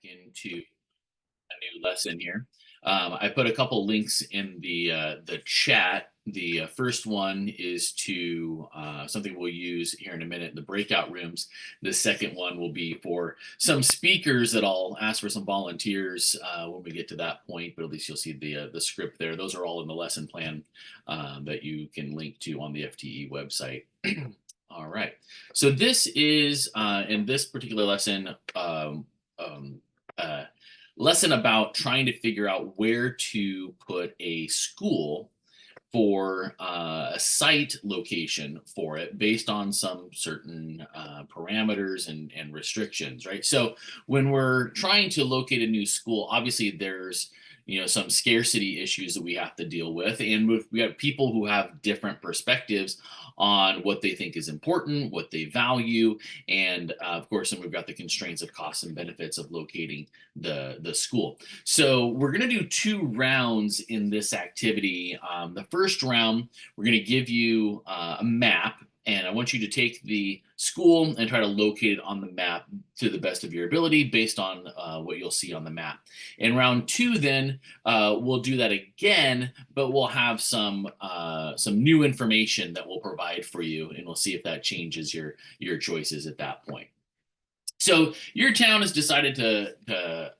into a new lesson here. I put a couple links in the chat. The first one is to something we'll use here in a minute, the breakout rooms. The second one will be for some speakers that I'll ask for some volunteers when we get to that point, but at least you'll see the script there. Those are all in the lesson plan that you can link to on the FTE website. All right, so this is in this particular lesson, lesson about trying to figure out where to put a school for a site location for it based on some certain parameters and restrictions, right? So when we're trying to locate a new school, obviously there's some scarcity issues that we have to deal with, and we have people who have different perspectives on what they think is important, what they value, and of course, then we've got the constraints of costs and benefits of locating the school. So we're going to do two rounds in this activity. The first round, we're going to give you a map, and I want you to take the school and try to locate it on the map to the best of your ability based on what you'll see on the map. In round two, then we'll do that again, but we'll have some new information that we'll provide for you, and we'll see if that changes your choices at that point. So your town has decided or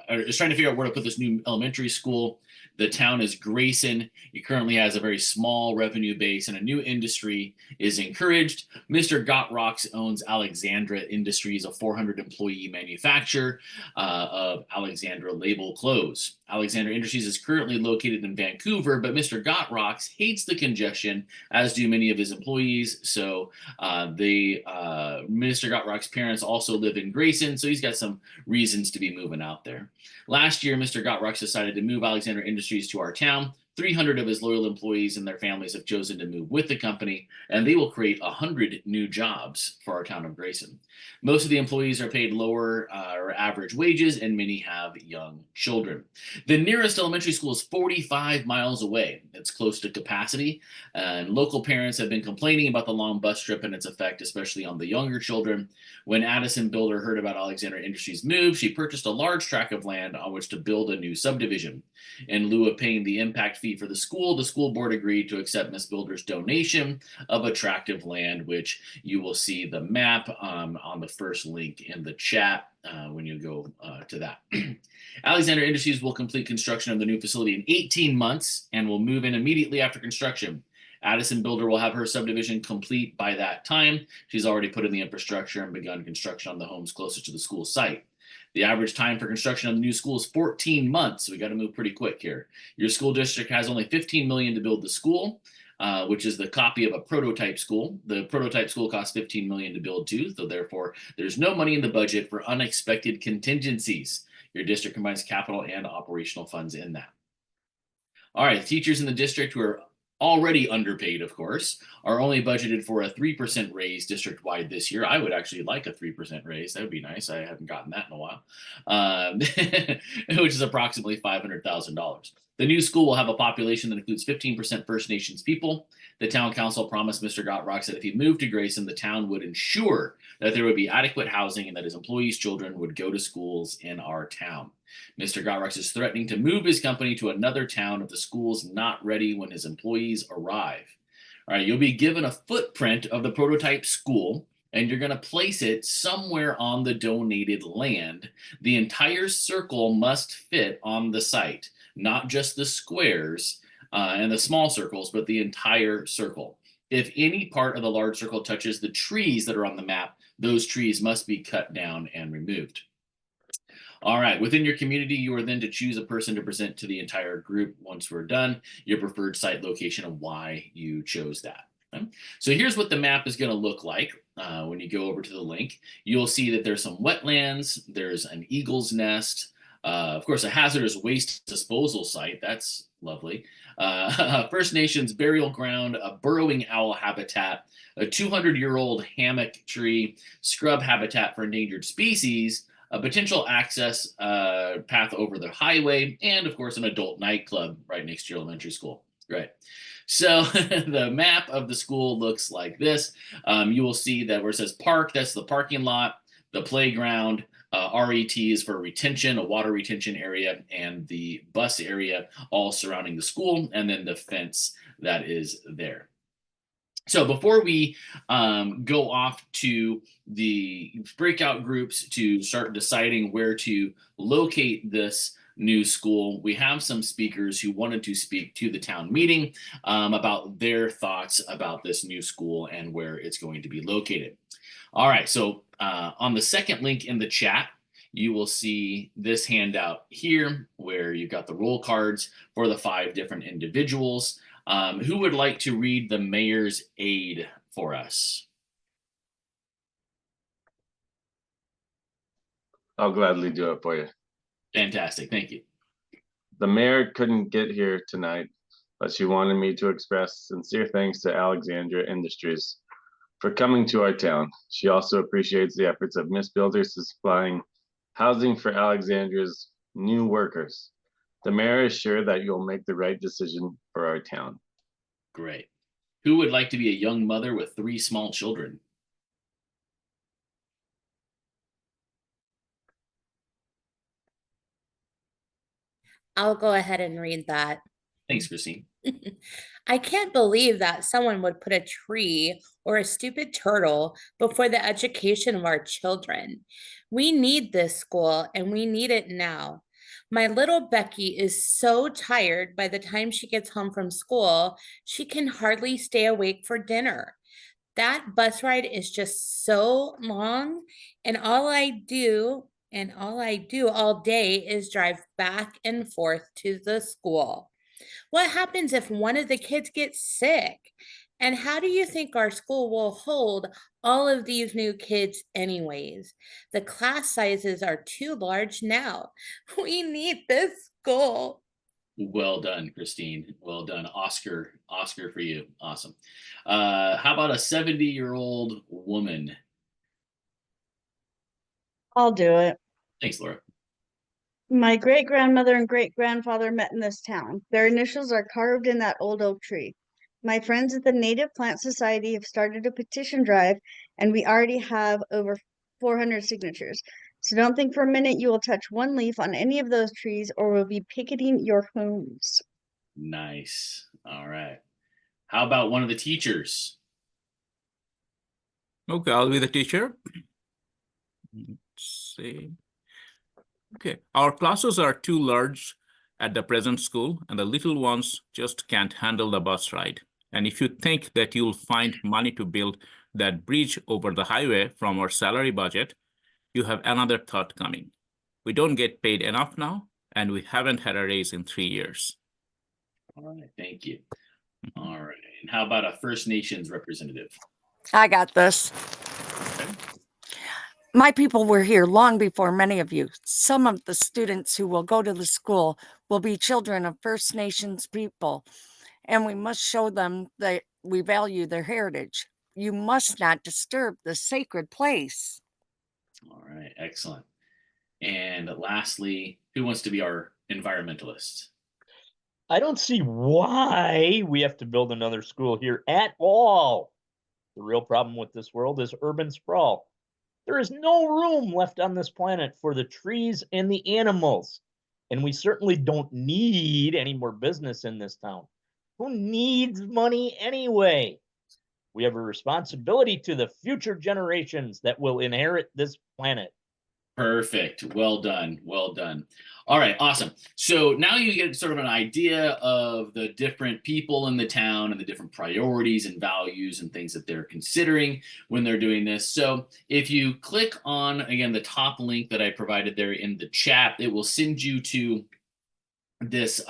is trying to figure out where to put this new elementary school. The town is Grayson. It currently has a very small revenue base, and a new industry is encouraged. Mr. Gotrocks owns Alexandra Industries, a 400-employee manufacturer of Alexandra label clothes. Alexandra Industries is currently located in Vancouver, but Mr. Gotrocks hates the congestion, as do many of his employees. So Mr. Gotrocks' parents also live in Grayson, so he's got some reasons to be moving out there. Last year, Mr. Gotrocks decided to move Alexandra Industries to our town. 300 of his loyal employees and their families have chosen to move with the company, and they will create 100 new jobs for our town of Grayson. Most of the employees are paid lower or average wages, and many have young children. The nearest elementary school is 45 miles away. It's close to capacity, and local parents have been complaining about the long bus trip and its effect, especially on the younger children. When Addison Builder heard about Alexandra Industries' move, she purchased a large tract of land on which to build a new subdivision. In lieu of paying the impact fee for the school board agreed to accept Miss Builder's donation of a tract of land, which you will see the map on the first link in the chat when you go to that. Alexandra Industries will complete construction of the new facility in 18 months and will move in immediately after construction. Addison Builder will have her subdivision complete by that time. She's already put in the infrastructure and begun construction on the homes closer to the school site. The average time for construction of the new school is 14 months, so we got to move pretty quick here. Your school district has only $15 million to build the school, which is the copy of a prototype school. The prototype school costs $15 million to build too, so therefore there's no money in the budget for unexpected contingencies. Your district combines capital and operational funds in that. All right, teachers in the district who are already underpaid, of course, are only budgeted for a 3% raise district-wide this year. I would actually like a 3% raise. That would be nice. I haven't gotten that in a while, which is approximately $500,000. The new school will have a population that includes 15% First Nations people. The town council promised Mr. Gotrocks that if he moved to Grayson, the town would ensure that there would be adequate housing and that his employees' children would go to schools in our town. Mr. Gotrocks is threatening to move his company to another town if the school's not ready when his employees arrive. All right, you'll be given a footprint of the prototype school, and you're going to place it somewhere on the donated land. The entire circle must fit on the site, not just the squares and the small circles, but the entire circle. If any part of the large circle touches the trees that are on the map, those trees must be cut down and removed. All right, within your community, you are then to choose a person to present to the entire group once we're done, your preferred site location and why you chose that. Okay? So here's what the map is going to look like when you go over to the link. You'll see that there's some wetlands, there's an eagle's nest, of course, a hazardous waste disposal site. That's lovely. First Nations burial ground, a burrowing owl habitat, a 200-year-old hammock tree, scrub habitat for endangered species, a potential access path over the highway, and of course, an adult nightclub right next to your elementary school. Great. So the map of the school looks like this. You will see that where it says park, that's the parking lot, the playground, RET is for retention, a water retention area, and the bus area all surrounding the school, and then the fence that is there. So before we go off to the breakout groups to start deciding where to locate this new school, we have some speakers who wanted to speak to the town meeting about their thoughts about this new school and where it's going to be located. All right, so on the second link in the chat, you will see this handout here where you've got the roll cards for the 5 different individuals. Who would like to read the mayor's aide for us? I'll gladly do it for you. Fantastic, thank you. The mayor couldn't get here tonight, but she wanted me to express sincere thanks to Alexandria Industries for coming to our town. She also appreciates the efforts of Miss Builders to supplying housing for Alexandria's new workers. The mayor is sure that you'll make the right decision for our town. Great. Who would like to be a young mother with 3 small children? I'll go ahead and read that. Thanks, Christine. I can't believe that someone would put a tree or a stupid turtle before the education of our children. We need this school and we need it now. My little Becky is so tired by the time she gets home from school, she can hardly stay awake for dinner. That bus ride is just so long, and all I do all day is drive back and forth to the school. What happens if one of the kids gets sick? And how do you think our school will hold all of these new kids anyways? The class sizes are too large now. We need this school. Well done, Christine. Well done. Oscar for you. Awesome. How about a 70-year-old woman? I'll do it. Thanks, Laura. My great-grandmother and great-grandfather met in this town. Their initials are carved in that old oak tree. My friends at the Native Plant Society have started a petition drive, and we already have over 400 signatures. So don't think for a minute you will touch one leaf on any of those trees, or we'll be picketing your homes. Nice. All right. How about one of the teachers? Okay, I'll be the teacher. Let's see. Okay, our classes are too large at the present school, and the little ones just can't handle the bus ride. And if you think that you'll find money to build that bridge over the highway from our salary budget, you have another thought coming. We don't get paid enough now, and we haven't had a raise in 3 years. All right, thank you. All right, and how about a First Nations representative? I got this. Okay. My people were here long before many of you. Some of the students who will go to the school will be children of First Nations people, and we must show them that we value their heritage. You must not disturb the sacred place. All right, excellent. And lastly, who wants to be our environmentalist? I don't see why we have to build another school here at all. The real problem with this world is urban sprawl. There is no room left on this planet for the trees and the animals. And we certainly don't need any more business in this town. Who needs money anyway? We have a responsibility to the future generations that will inherit this planet. Perfect. Well done. Well done. All right, awesome. So now you get sort of an idea of the different people in the town and the different priorities and values and things that they're considering when they're doing this. So if you click on, again, the top link that I provided there in the chat, it will send you to this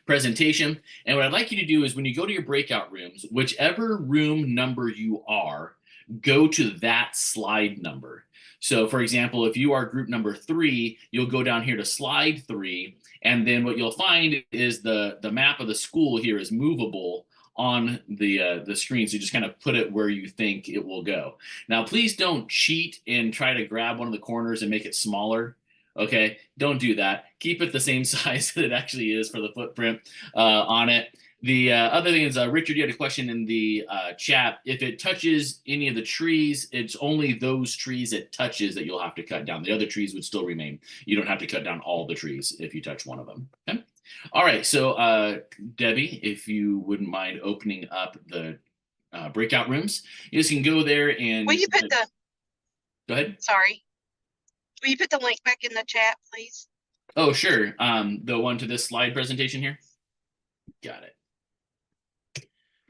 presentation. And what I'd like you to do is when you go to your breakout rooms, whichever room number you are, go to that slide number. So for example, if you are group number 3, you'll go down here to slide 3, and then what you'll find is the map of the school here is movable on the screen. So you just kind of put it where you think it will go. Now, please don't cheat and try to grab one of the corners and make it smaller. Okay, don't do that. Keep it the same size that it actually is for the footprint on it. The other thing is, Richard, you had a question in the chat. If it touches any of the trees, it's only those trees it touches that you'll have to cut down. The other trees would still remain. You don't have to cut down all the trees if you touch one of them. Okay. All right. So, Debbie, if you wouldn't mind opening up the breakout rooms, you just can go there and. Will you put the? Go ahead. Sorry. Will you put the link back in the chat, please? Oh, sure. The one to this slide presentation here. Got it.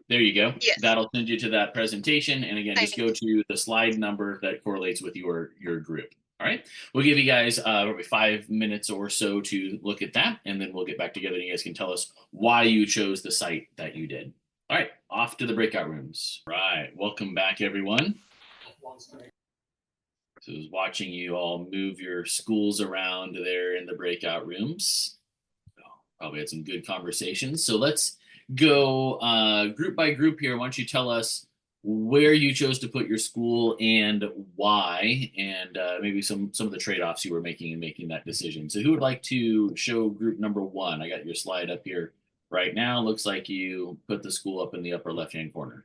There you go. Yes. That'll send you to that presentation. And again, just go to the slide number that correlates with your group. All right. We'll give you guys probably 5 minutes or so to look at that. And then we'll get back together and you guys can tell us why you chose the site that you did. All right. Off to the breakout rooms. Right. Welcome back, everyone. So I was watching you all move your schools around there in the breakout rooms. Probably had some good conversations. So let's go group by group here. Why don't you tell us where you chose to put your school and why, and maybe some of the trade-offs you were making in making that decision. So who would like to show group number 1? I got your slide up here right now. Looks like you put the school up in the upper left-hand corner.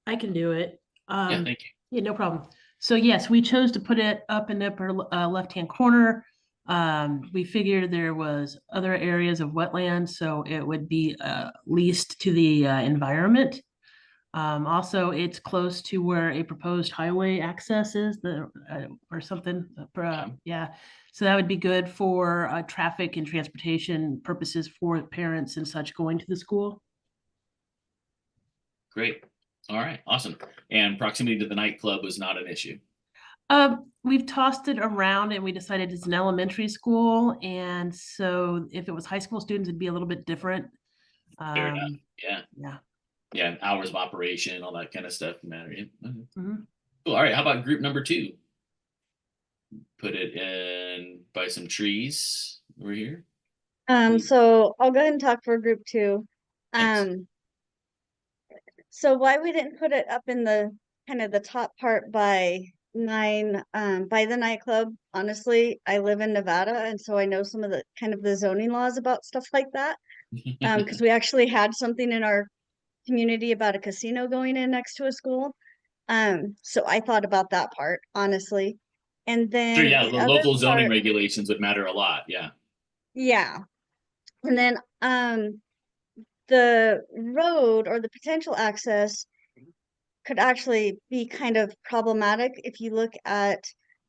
I can do it. Yeah, thank you. Yeah, no problem. So yes, we chose to put it up in the upper left-hand corner. We figured there was other areas of wetlands, so it would be least to the environment. Also, it's close to where a proposed highway access is, or something. Yeah, so that would be good for traffic and transportation purposes for parents and such going to the school. Great. All right, awesome. And proximity to the nightclub was not an issue. We've tossed it around and we decided it's an elementary school. And so if it was high school students, it'd be a little bit different. Fair enough. Yeah. Yeah. Yeah. Hours of operation, all that kind of stuff matter. Mm-hmm. Cool. All right. How about group number 2? Put it in by some trees over here. So I'll go ahead and talk for group 2. Thanks. So why we didn't put it up in the kind of the top part by by the nightclub, honestly, I live in Nevada, and so I know some of the kind of the zoning laws about stuff like that. Because we actually had something in our community about a casino going in next to a school. So I thought about that part, honestly. And then Sure, yeah, the local zoning part, regulations would matter a lot. Yeah. Yeah. And then the road or the potential access could actually be kind of problematic if you look at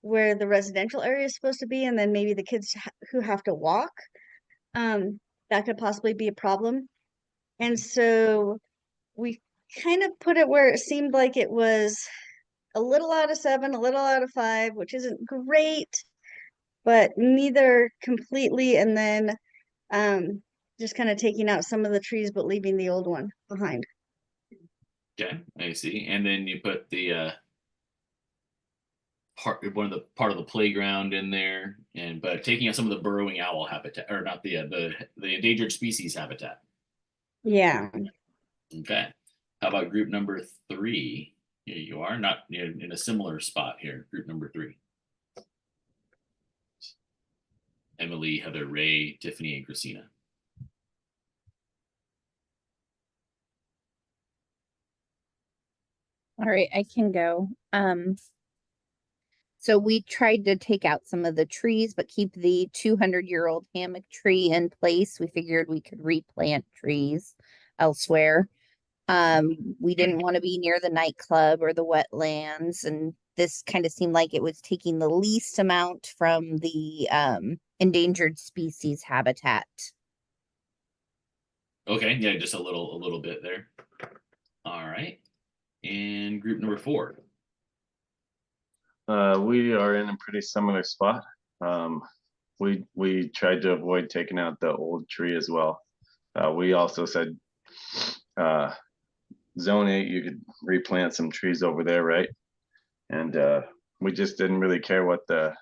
where the residential area is supposed to be, and then maybe the kids who have to walk. That could possibly be a problem. And so we kind of put it where it seemed like it was a little out of 7, a little out of 5, which isn't great, but neither completely. And then just kind of taking out some of the trees, but leaving the old one behind. Okay, I see. And then you put the part of the playground in there, but taking out some of the burrowing owl habitat, or not the endangered species habitat. Yeah. Okay. How about group number 3? Here you are, not in a similar spot here. Group number 3. Emily, Heather, Ray, Tiffany, and Christina. All right, I can go. So we tried to take out some of the trees, but keep the 200-year-old hammock tree in place. We figured we could replant trees elsewhere. We didn't want to be near the nightclub or the wetlands, and this kind of seemed like it was taking the least amount from the endangered species habitat. Okay, yeah, just a little bit there. All right. And group number 4. We are in a pretty similar spot. We tried to avoid taking out the old tree as well. We also said zone 8, you could replant some trees over there, right? And we just didn't really care what the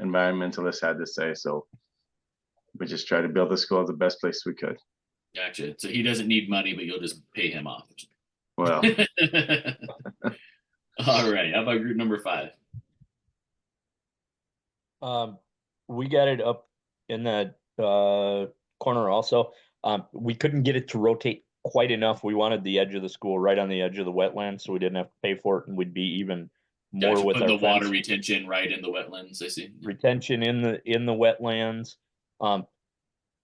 environmentalists had to say, so we just tried to build the school the best place we could. Gotcha. So he doesn't need money, but you'll just pay him off. Well, all right. How about group number 5? We got it up in the corner also. We couldn't get it to rotate quite enough. We wanted the edge of the school right on the edge of the wetland, so we didn't have to pay for it, and we'd be even more Gotcha. with Put our the water fence. retention right in the wetlands. I see. Retention in the wetlands.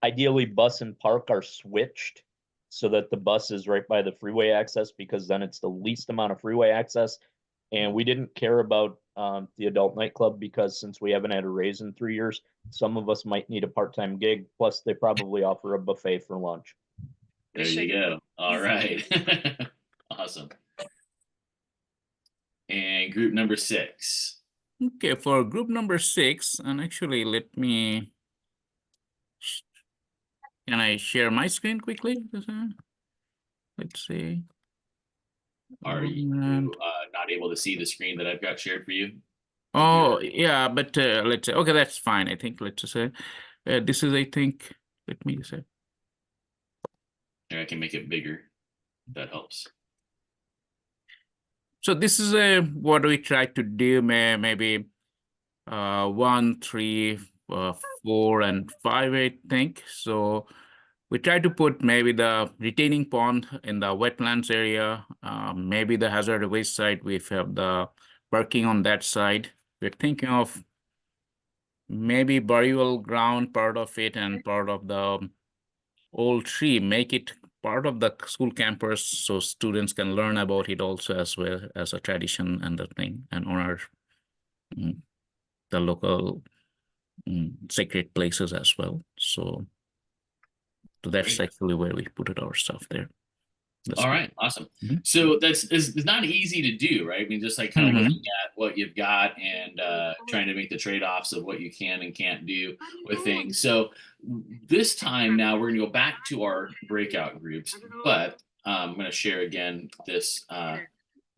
Ideally, bus and park are switched so that the bus is right by the freeway access, because then it's the least amount of freeway access. And we didn't care about the adult nightclub, because since we haven't had a raise in 3 years, some of us might need a part-time gig. Plus, they probably offer a buffet for lunch. There you go. All right. Awesome. And group number 6. Okay, for group number 6, and actually let me, can I share my screen quickly? Let's see. Are you And- not able to see the screen that I've got shared for you? Oh, yeah, but let's say, okay, that's fine. I think, let's just say, this is, I think, let me say. Here, I can make it bigger. That helps. So this is what we try to do, maybe 1, 3, 4, and 5, I think. So we try to put maybe the retaining pond in the wetlands area, maybe the hazard waste side. We have the parking on that side. We're thinking of maybe burial ground part of it and part of the old tree, make it part of the school campus so students can learn about it also as well as a tradition and the thing, and honor the local sacred places as well. So that's Great. actually where we put it our stuff there. All right, awesome. Mhm. So it's not easy to do, right? I mean, just like kind of Mhm. looking at what you've got and trying to make the trade-offs of what you can and can't do with things. So this time now we're gonna go back to our breakout groups, but I'm gonna share again this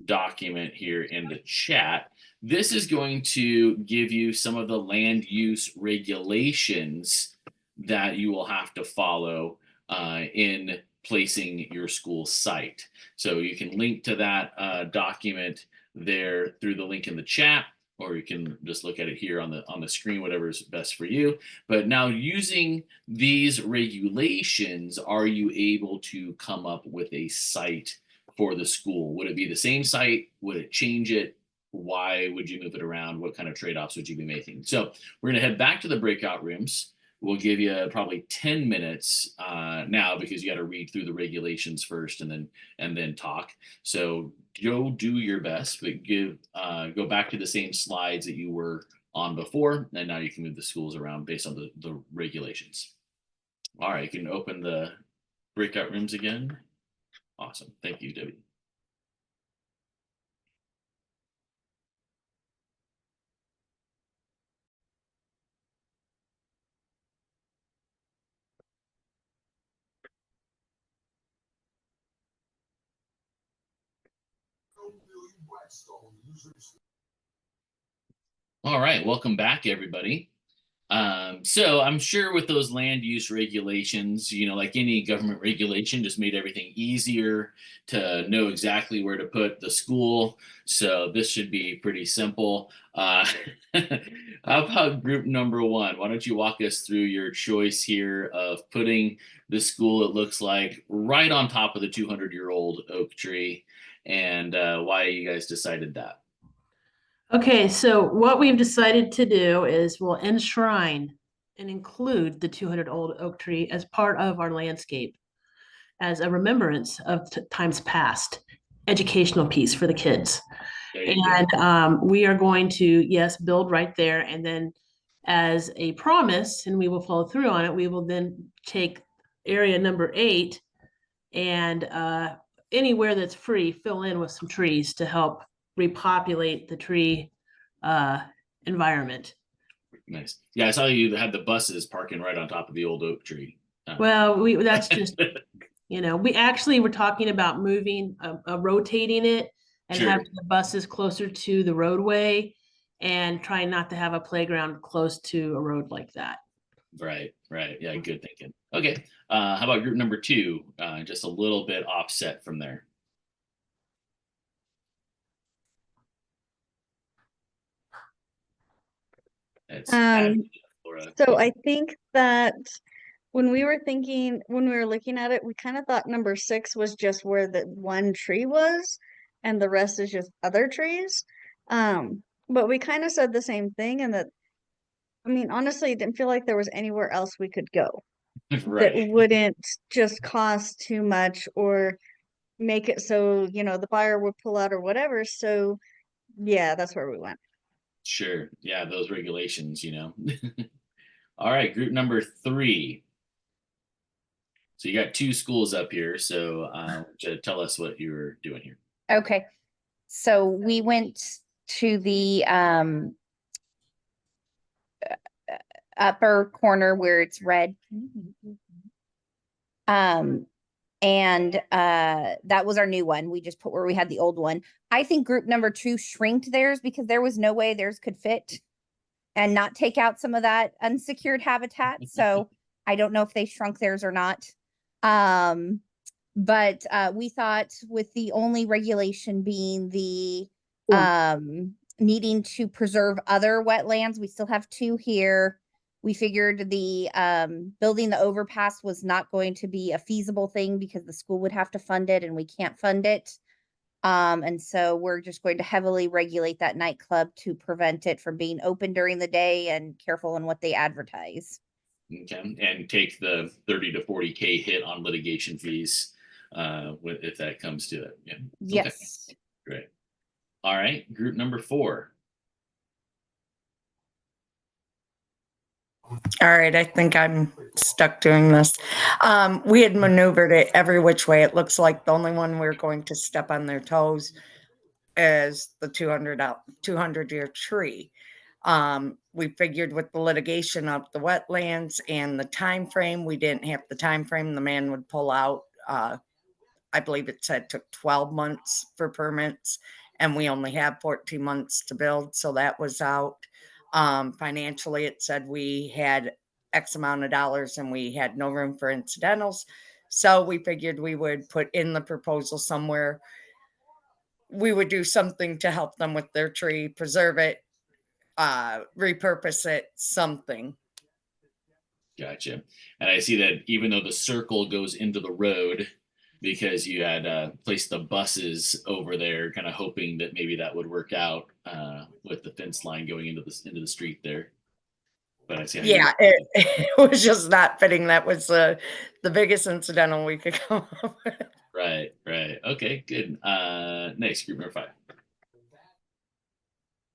document here in the chat. This is going to give you some of the land use regulations that you will have to follow in placing your school site. So you can link to that document there through the link in the chat, or you can just look at it here on the screen, whatever is best for you. But now, using these regulations, are you able to come up with a site for the school? Would it be the same site? Would it change it? Why would you move it around? What kind of trade-offs would you be making? So we're going to head back to the breakout rooms. We'll give you probably 10 minutes now, because you got to read through the regulations first and then talk. So go do your best, but go back to the same slides that you were on before, and now you can move the schools around based on the regulations. All right, you can open the breakout rooms again. Awesome. Thank you, Debbie. All right, welcome back, everybody. So I'm sure with those land use regulations, like any government regulation, just made everything easier to know exactly where to put the school. So this should be pretty simple. How about group number 1? Why don't you walk us through your choice here of putting the school, it looks like, right on top of the 200-year-old oak tree, and why you guys decided that? Okay, so what we've decided to do is we'll enshrine and include the 200-old oak tree as part of our landscape, as a remembrance of times past, educational piece for the kids. And we are going to, yes, build right there, and then as a promise, and we will follow through on it, we will then take area number 8 and anywhere that's free, fill in with some trees to help repopulate the tree environment. Nice. Yeah, I saw you had the buses parking right on top of the old oak tree. Well, that's just, we actually were talking about moving, rotating it and Sure. having the buses closer to the roadway and trying not to have a playground close to a road like that. Right. Yeah, good thinking. Okay. How about group number 2? Just a little bit offset from there. It's Um, Florida. So I think that when we were looking at it, we kind of thought number 6 was just where the one tree was, and the rest is just other trees. But we kind of said the same thing, and that, I mean, honestly, it didn't feel like there was anywhere else we could go that Right. wouldn't just cost too much or make it so, the buyer would pull out or whatever. So yeah, that's where we went. Sure. Yeah, those regulations, All right, group number 3. So you got 2 schools up here. So tell us what you were doing here. Okay. So we went to the upper corner where it's red. And that was our new one. We just put where we had the old one. I think group number 2 shrinked theirs because there was no way theirs could fit and not take out some of that unsecured habitat. So I don't know if they shrunk theirs or not. But we thought with the only regulation being the needing to preserve other wetlands, we still have 2 here. We figured the building the overpass was not going to be a feasible thing because the school would have to fund it and we can't fund it. And so we're just going to heavily regulate that nightclub to prevent it from being open during the day and careful in what they advertise. Okay, and take the 30 to 40K hit on litigation fees if that comes to it. Yeah. Yes. Okay. Great. All right, group number 4. All right, I think I'm stuck doing this. We had maneuvered it every which way. It looks like the only one we're going to step on their toes is the 200-year tree. We figured with the litigation of the wetlands and the time frame, we didn't have the time frame. The man would pull out. I believe it said took 12 months for permits, and we only have 14 months to build, so that was out. Financially, it said we had X amount of dollars and we had no room for incidentals. So we figured we would put in the proposal somewhere. We would do something to help them with their tree, preserve it, repurpose it, something. Gotcha. And I see that even though the circle goes into the road, because you had placed the buses over there, kind of hoping that maybe that would work out with the fence line going into the street there. But I see how Yeah, it was just not fitting. That was the biggest incidental we could come up with. Right. Okay, good. Next, group number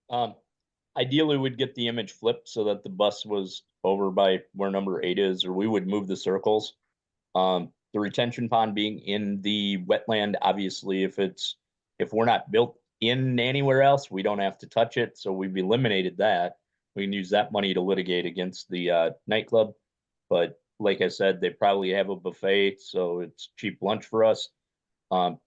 5. Ideally, we'd get the image flipped so that the bus was over by where number 8 is, or we would move the circles. The retention pond being in the wetland, obviously, if we're not built in anywhere else, we don't have to touch it. So we've eliminated that. We can use that money to litigate against the nightclub. But like I said, they probably have a buffet, so it's cheap lunch for us.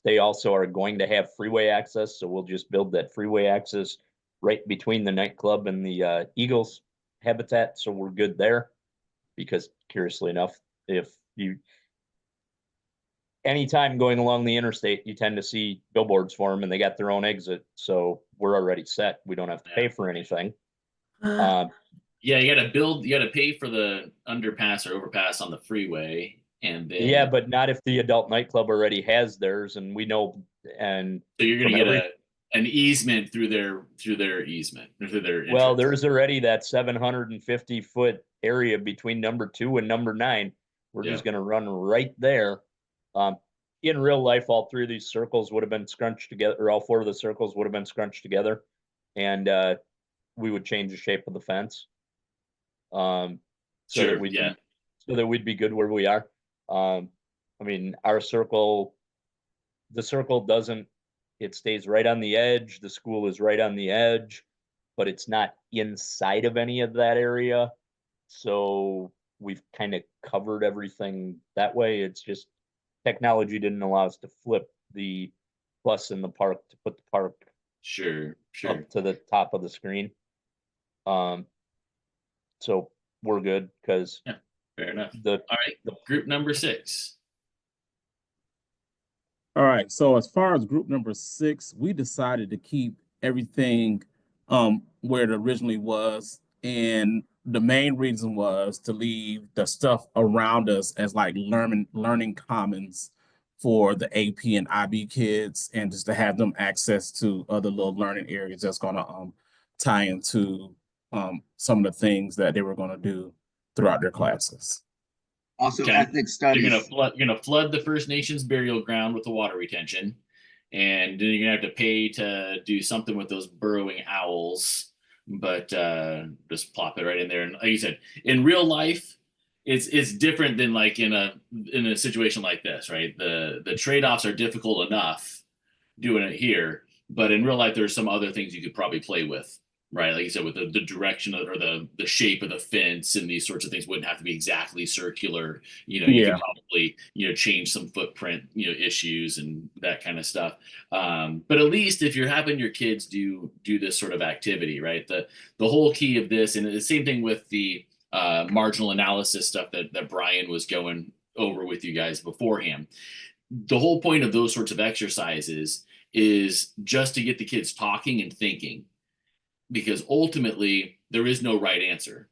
They also are going to have freeway access, so we'll just build that freeway access right between the nightclub and the Eagles habitat. So we're good there, because curiously enough, anytime going along the interstate, you tend to see billboards for them and they got their own exit. So we're already set. We don't have to pay for anything. Yeah, you got to pay for the underpass or overpass on the freeway. And then, yeah, but not if the adult nightclub already has theirs, and we know. And so you're going to get an easement through their easement, or through their entrance. Well, there's already that 750-foot area between number 2 and number 9. We're just going to run right there. In real life, all 3 of these circles would have been scrunched together, or all 4 of the circles would have been scrunched together, and we would change the shape of the fence. So that we'd be good where we are. I mean, the circle it stays right on the edge. The school is right on the edge, but it's not inside of any of that area. So we've kind of covered everything that way. It's just technology didn't allow us to flip the bus in the park to put the park up to the top of the screen. So we're good because fair enough. All right, group number 6. All right, so as far as group number 6, we decided to keep everything where it originally was. And the main reason was to leave the stuff around us as like learning commons for the AP and IB kids, and just to have them access to other little learning areas that's gonna tie into some of the things that they were gonna do throughout their classes. Also, Okay. ethnic studies. You're gonna flood the First Nations burial ground with the water retention, and then you're gonna have to pay to do something with those burrowing owls. But just plop it right in there. And like you said, in real life, it's different than like in a situation like this, right? The trade-offs are difficult enough doing it here, but in real life, there's some other things you could probably play with, right? Like you said, with the direction of, or the shape of the fence and these sorts of things wouldn't have to be exactly circular. You know, you Yeah. could probably, you know, change some footprint, you know, issues and that kind of stuff. But at least if you're having your kids do this sort of activity, right? The whole key of this, and the same thing with the marginal analysis stuff that Brian was going over with you guys beforehand. The whole point of those sorts of exercises is just to get the kids talking and thinking, because ultimately there is no right answer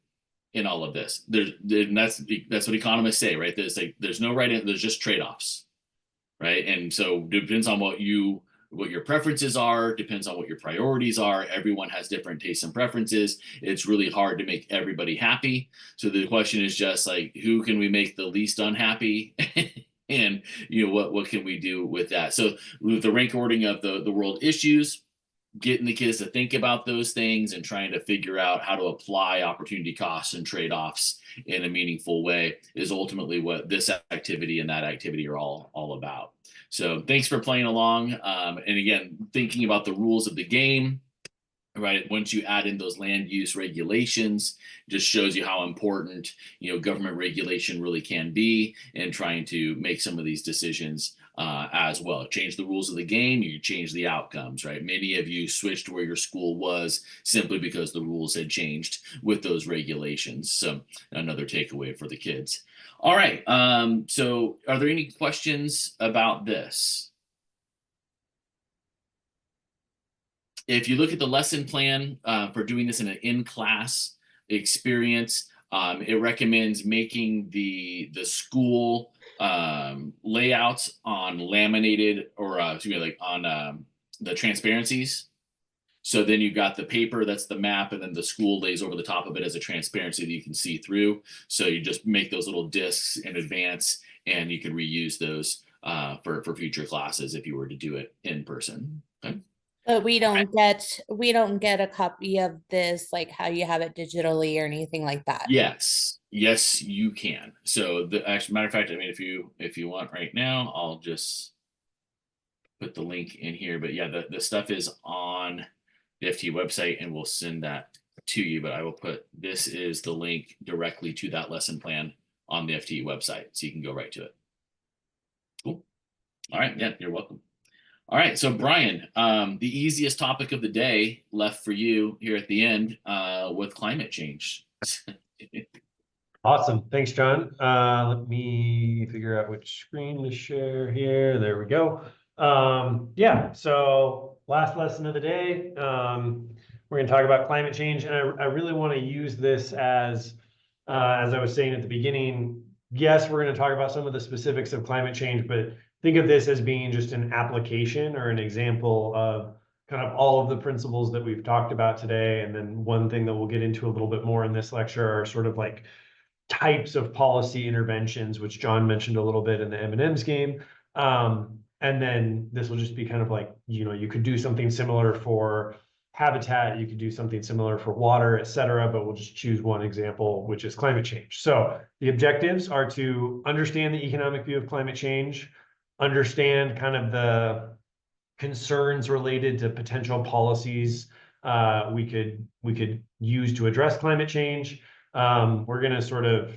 in all of this. That's what economists say, right? There's no right answer. There's just trade-offs, right? And so it depends on what your preferences are, depends on what your priorities are. Everyone has different tastes and preferences. It's really hard to make everybody happy. So the question is just like, who can we make the least unhappy? And you know, what can we do with that? So with the rank ordering of the world issues, getting the kids to think about those things and trying to figure out how to apply opportunity costs and trade-offs in a meaningful way is ultimately what this activity and that activity are all about. So thanks for playing along. And again, thinking about the rules of the game, right? Once you add in those land use regulations, just shows you how important, you know, government regulation really can be in trying to make some of these decisions as well. Change the rules of the game, you change the outcomes, right? Many of you switched where your school was simply because the rules had changed with those regulations. So another takeaway for the kids. All right. So are there any questions about this? If you look at the lesson plan for doing this in an in-class experience, it recommends making the school layouts on laminated, or excuse me, like on the transparencies. So then you've got the paper, that's the map, and then the school lays over the top of it as a transparency that you can see through. So you just make those little discs in advance, and you can reuse those for future classes if you were to do it in person. Okay. But we don't get a copy of this, like how you have it digitally or anything like that. Yes, you can. So actually, matter of fact, I mean, if you want right now, I'll just put the link in here. But yeah, the stuff is on the FT website, and we'll send that to you. But I will put, this is the link directly to that lesson plan on the FT website, so you can go right to it. Cool. All right. Yeah, you're welcome. All right, so Brian, the easiest topic of the day left for you here at the end with climate change. Awesome, thanks, John. Let me figure out which screen to share here. There we go. Yeah, so last lesson of the day, we're gonna talk about climate change, and I really wanna use this as I was saying at the beginning, yes, we're gonna talk about some of the specifics of climate change, but think of this as being just an application or an example of kind of all of the principles that we've talked about today. And then one thing that we'll get into a little bit more in this lecture are sort of like types of policy interventions, which John mentioned a little bit in the M&M's game. And then this will just be kind of like, you know, you could do something similar for habitat, you could do something similar for water, et cetera, but we'll just choose one example, which is climate change. So the objectives are to understand the economic view of climate change, understand kind of the concerns related to potential policies we could use to address climate change. We're going to sort of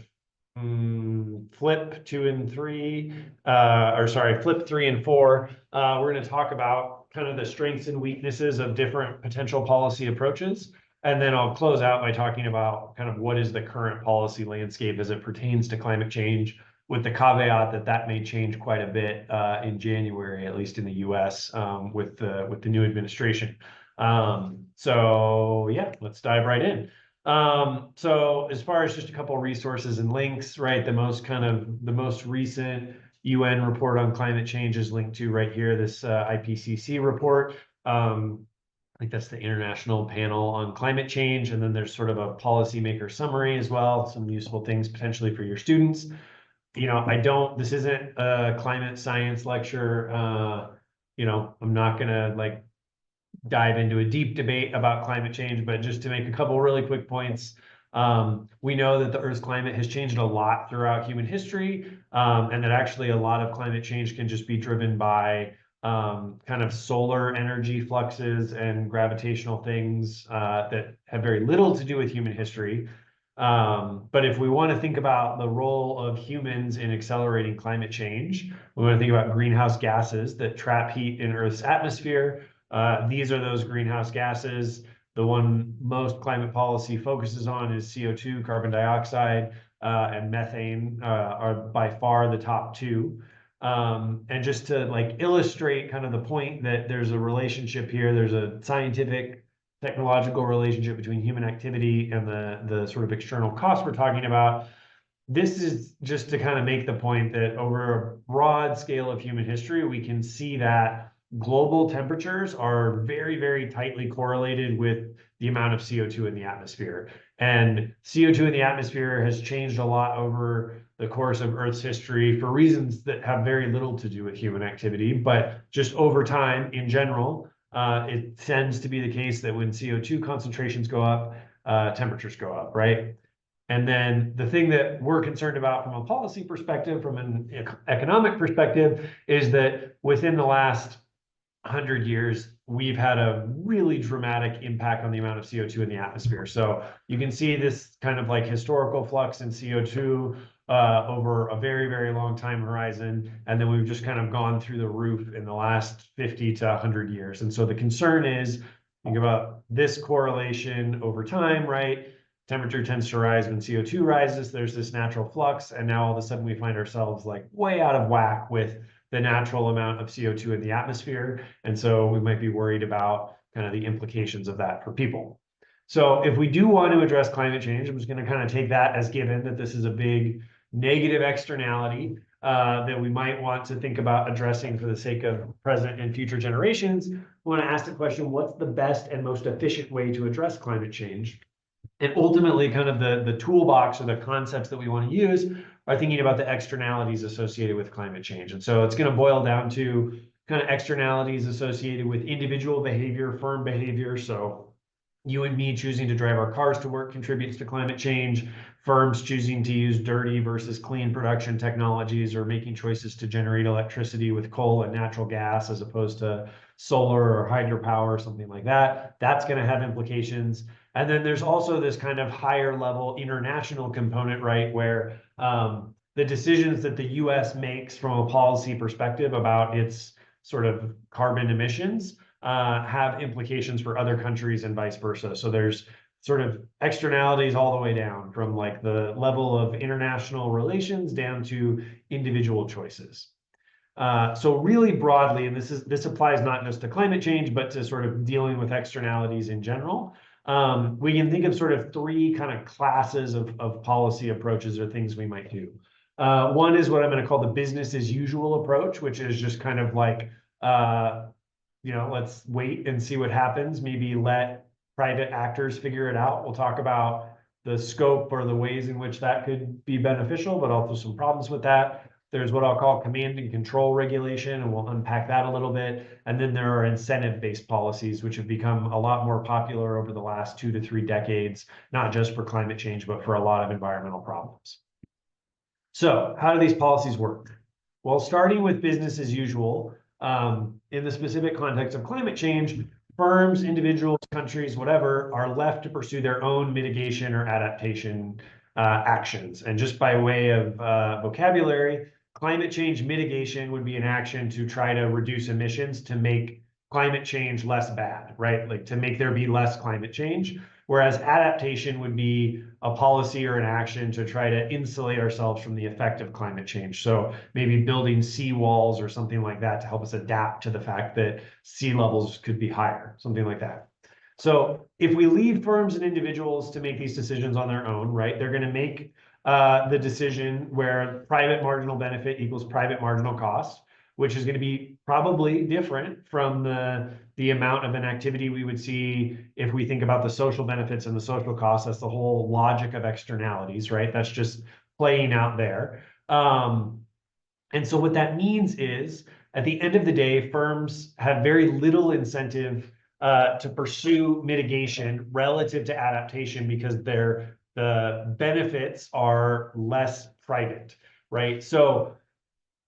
flip 2 and 3, flip 3 and 4. We're going to talk about kind of the strengths and weaknesses of different potential policy approaches. And then I'll close out by talking about kind of what is the current policy landscape as it pertains to climate change, with the caveat that that may change quite a bit in January, at least in the U.S. With the new administration. So yeah, let's dive right in. So as far as just a couple of resources and links, right? The most recent UN report on climate change is linked to right here, this IPCC report. I think that's the International Panel on Climate Change. And then there's sort of a policymaker summary as well, some useful things potentially for your students. You know, this isn't a climate science lecture. You know, I'm not gonna like dive into a deep debate about climate change, but just to make a couple really quick points. We know that the Earth's climate has changed a lot throughout human history, and that actually a lot of climate change can just be driven by kind of solar energy fluxes and gravitational things that have very little to do with human history. But if we want to think about the role of humans in accelerating climate change, we want to think about greenhouse gases that trap heat in Earth's atmosphere. These are those greenhouse gases. The one most climate policy focuses on is CO2, carbon dioxide, and methane are by far the top two. And just to like illustrate kind of the point that there's a relationship here, there's a scientific, technological relationship between human activity and the sort of external costs we're talking about. This is just to kind of make the point that over a broad scale of human history, we can see that global temperatures are very, very tightly correlated with the amount of CO2 in the atmosphere. And CO2 in the atmosphere has changed a lot over the course of Earth's history for reasons that have very little to do with human activity. But just over time, in general, it tends to be the case that when CO2 concentrations go up, temperatures go up, right? And then the thing that we're concerned about from a policy perspective, from an economic perspective, is that within the last 100 years, we've had a really dramatic impact on the amount of CO2 in the atmosphere. So you can see this kind of like historical flux in CO2 over a very, very long time horizon. And then we've just kind of gone through the roof in the last 50 to 100 years. And so the concern is, think about this correlation over time, right? Temperature tends to rise when CO2 rises. There's this natural flux. And now all of a sudden we find ourselves like way out of whack with the natural amount of CO2 in the atmosphere. And so we might be worried about kind of the implications of that for people. So if we do want to address climate change, I'm just going to kind of take that as given that this is a big negative externality that we might want to think about addressing for the sake of present and future generations. We want to ask the question, what's the best and most efficient way to address climate change? And ultimately, kind of the toolbox or the concepts that we want to use are thinking about the externalities associated with climate change. And so it's going to boil down to kind of externalities associated with individual behavior, firm behavior. So you and me choosing to drive our cars to work contributes to climate change. Firms choosing to use dirty versus clean production technologies, or making choices to generate electricity with coal and natural gas as opposed to solar or hydropower, something like that. That's going to have implications. And then there's also this kind of higher level international component, right, where the decisions that the US makes from a policy perspective about its sort of carbon emissions have implications for other countries and vice versa. So there's sort of externalities all the way down from like the level of international relations down to individual choices. So really broadly, and this applies not just to climate change, but to sort of dealing with externalities in general. We can think of sort of three kind of classes of policy approaches or things we might do. One is what I'm going to call the business as usual approach, which is just kind of like, you know, let's wait and see what happens. Maybe let private actors figure it out. We'll talk about the scope or the ways in which that could be beneficial, but also some problems with that. There's what I'll call command and control regulation, and we'll unpack that a little bit. And then there are incentive-based policies, which have become a lot more popular over the last 2 to 3 decades, not just for climate change, but for a lot of environmental problems. So how do these policies work? Well, starting with business as usual, in the specific context of climate change, firms, individuals, countries, whatever, are left to pursue their own mitigation or adaptation actions. And just by way of vocabulary, climate change mitigation would be an action to try to reduce emissions to make climate change less bad, right? Like to make there be less climate change. Whereas adaptation would be a policy or an action to try to insulate ourselves from the effect of climate change. So maybe building seawalls or something like that to help us adapt to the fact that sea levels could be higher, something like that. So if we leave firms and individuals to make these decisions on their own, right, they're going to make the decision where private marginal benefit equals private marginal cost, which is going to be probably different from the amount of an activity we would see if we think about the social benefits and the social costs. That's the whole logic of externalities, right? That's just playing out there. And so what that means is, at the end of the day, firms have very little incentive to pursue mitigation relative to adaptation because the benefits are less private, right? So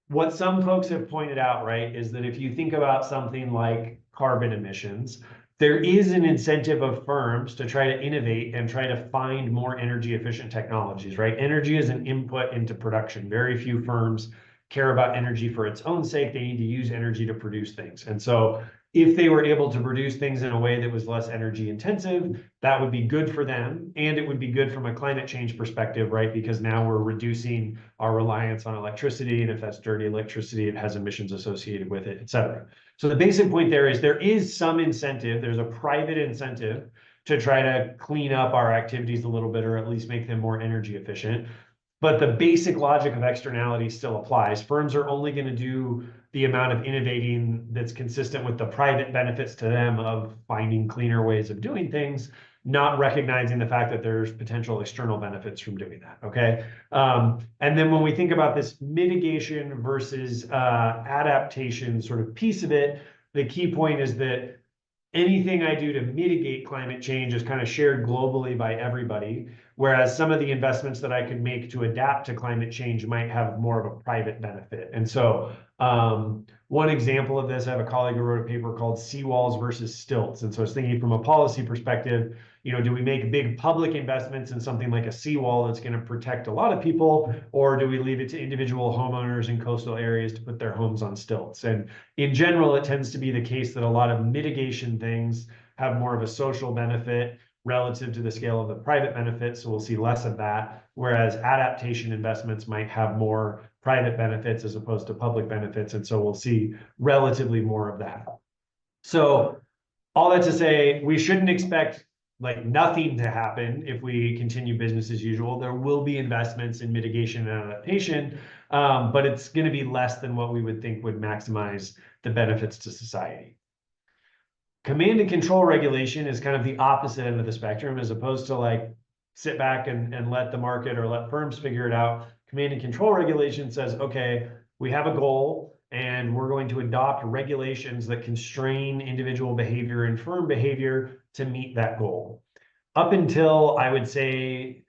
what some folks have pointed out, right, is that if you think about something like carbon emissions, there is an incentive of firms to try to innovate and try to find more energy efficient technologies, right? Energy is an input into production. Very few firms care about energy for its own sake. They need to use energy to produce things. And so if they were able to produce things in a way that was less energy intensive, that would be good for them. And it would be good from a climate change perspective, right? Because now we're reducing our reliance on electricity. And if that's dirty electricity, it has emissions associated with it, et cetera. So the basic point there is some incentive. There's a private incentive to try to clean up our activities a little bit, or at least make them more energy efficient. But the basic logic of externality still applies. Firms are only going to do the amount of innovating that's consistent with the private benefits to them of finding cleaner ways of doing things, not recognizing the fact that there's potential external benefits from doing that, okay? And then when we think about this mitigation versus adaptation sort of piece of it, the key point is that anything I do to mitigate climate change is kind of shared globally by everybody, whereas some of the investments that I could make to adapt to climate change might have more of a private benefit. And so one example of this, I have a colleague who wrote a paper called Seawalls versus Stilts. And so I was thinking from a policy perspective, you know, do we make big public investments in something like a seawall that's going to protect a lot of people, or do we leave it to individual homeowners in coastal areas to put their homes on stilts? And in general, it tends to be the case that a lot of mitigation things have more of a social benefit relative to the scale of the private benefit. So we'll see less of that. Whereas adaptation investments might have more private benefits as opposed to public benefits. And so we'll see relatively more of that. So all that to say, we shouldn't expect like nothing to happen if we continue business as usual. There will be investments in mitigation and adaptation, but it's going to be less than what we would think would maximize the benefits to society. Command and control regulation is kind of the opposite end of the spectrum, as opposed to like sit back and let the market or let firms figure it out. Command and control regulation says, okay, we have a goal and we're going to adopt regulations that constrain individual behavior and firm behavior to meet that goal. Up until, I would say,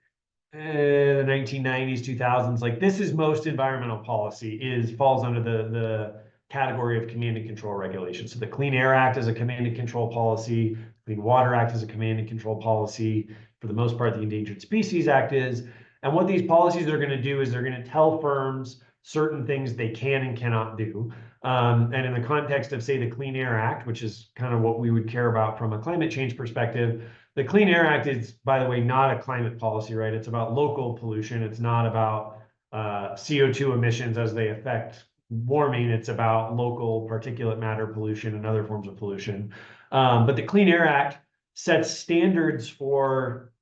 the 1990s, 2000s, like this is most environmental policy falls under the category of command and control regulation. So the Clean Air Act is a command and control policy. Clean Water Act is a command and control policy. For the most part, the Endangered Species Act is. And what these policies are going to do is they're going to tell firms certain things they can and cannot do. And in the context of, say, the Clean Air Act, which is kind of what we would care about from a climate change perspective, the Clean Air Act is, by the way, not a climate policy, right? It's about local pollution. It's not about CO2 emissions as they affect warming. It's about local particulate matter pollution and other forms of pollution. But the Clean Air Act sets standards for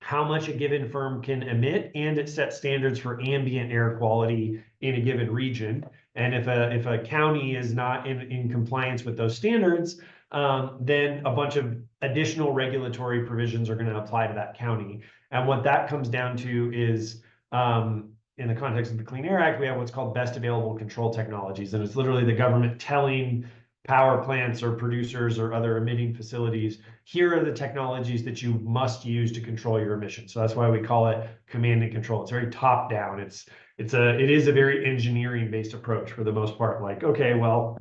how much a given firm can emit, and it sets standards for ambient air quality in a given region. And if a county is not in compliance with those standards, then a bunch of additional regulatory provisions are going to apply to that county. And what that comes down to is, in the context of the Clean Air Act, we have what's called best available control technologies. And it's literally the government telling power plants or producers or other emitting facilities, here are the technologies that you must use to control your emissions. So that's why we call it command and control. It's very top down. It is a very engineering based approach for the most part. Like, okay, well,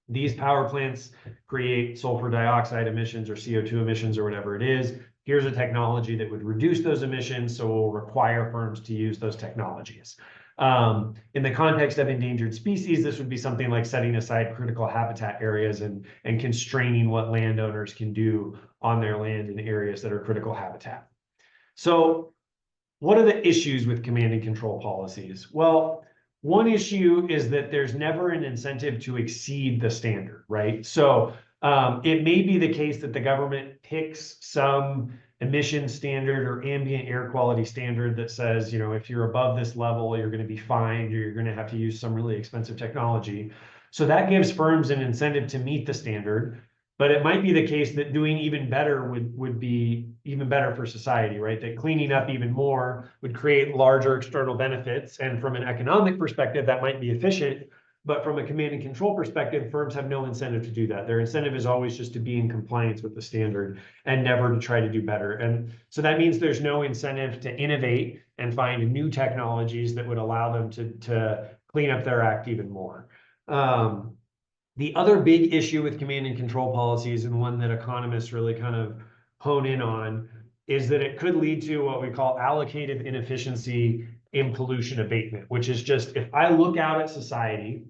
these power plants create sulfur dioxide emissions or CO2 emissions or whatever it is. Here's a technology that would reduce those emissions, so we'll require firms to use those technologies. In the context of endangered species, this would be something like setting aside critical habitat areas and constraining what landowners can do on their land in areas that are critical habitat. So what are the issues with command and control policies? Well, one issue is that there's never an incentive to exceed the standard, right? So It may be the case that the government picks some emission standard or ambient air quality standard that says, you know, if you're above this level, you're going to be fined or you're going to have to use some really expensive technology. So that gives firms an incentive to meet the standard. But it might be the case that doing even better would be even better for society, right? That cleaning up even more would create larger external benefits. And from an economic perspective, that might be efficient. But from a command and control perspective, firms have no incentive to do that. Their incentive is always just to be in compliance with the standard and never to try to do better. And so that means there's no incentive to innovate and find new technologies that would allow them to clean up their act even more. The other big issue with command and control policies, and one that economists really kind of hone in on, is that it could lead to what we call allocative inefficiency in pollution abatement, which is just, if I look out at society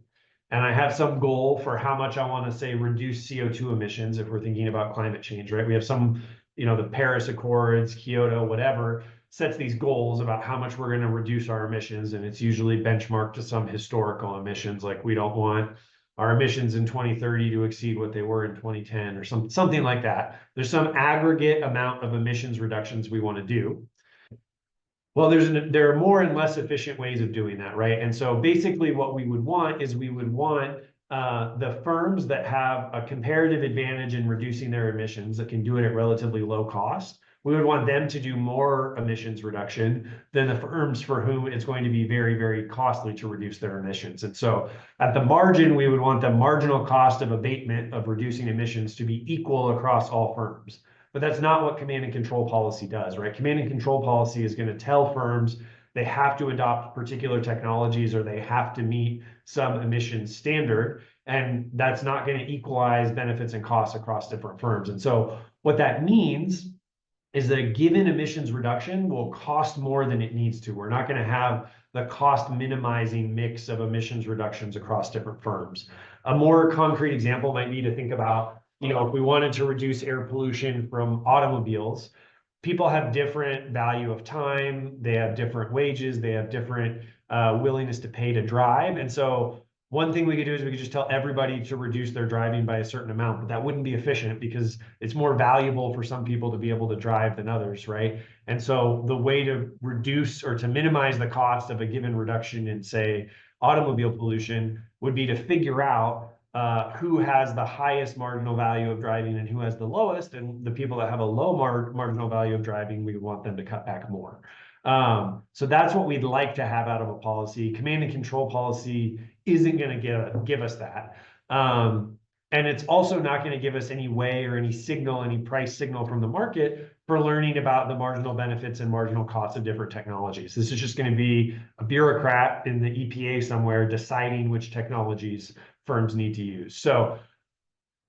and I have some goal for how much I want to say reduce CO2 emissions, if we're thinking about climate change, right? We have some, you know, the Paris Accords, Kyoto, whatever, sets these goals about how much we're going to reduce our emissions. And it's usually benchmarked to some historical emissions. Like, we don't want our emissions in 2030 to exceed what they were in 2010 or something like that. There's some aggregate amount of emissions reductions we want to do. Well, there are more and less efficient ways of doing that, right? And so basically what we would want is the firms that have a comparative advantage in reducing their emissions, that can do it at relatively low cost. We would want them to do more emissions reduction than the firms for whom it's going to be very, very costly to reduce their emissions. And so at the margin, we would want the marginal cost of abatement of reducing emissions to be equal across all firms. But that's not what command and control policy does, right? Command and control policy is going to tell firms they have to adopt particular technologies or they have to meet some emissions standard. And that's not going to equalize benefits and costs across different firms. And so what that means is that a given emissions reduction will cost more than it needs to. We're not going to have the cost minimizing mix of emissions reductions across different firms. A more concrete example might be to think about, you know, if we wanted to reduce air pollution from automobiles, people have different value of time, they have different wages, they have different willingness to pay to drive. And so one thing we could do is we could just tell everybody to reduce their driving by a certain amount, but that wouldn't be efficient because it's more valuable for some people to be able to drive than others, right? And so the way to reduce or to minimize the cost of a given reduction in, say, automobile pollution would be to figure out who has the highest marginal value of driving and who has the lowest. And the people that have a low marginal value of driving, we want them to cut back more. So that's what we'd like to have out of a policy. Command and control policy isn't going to give us that. And it's also not going to give us any way or any signal, any price signal from the market for learning about the marginal benefits and marginal costs of different technologies. This is just going to be a bureaucrat in the EPA somewhere deciding which technologies firms need to use. So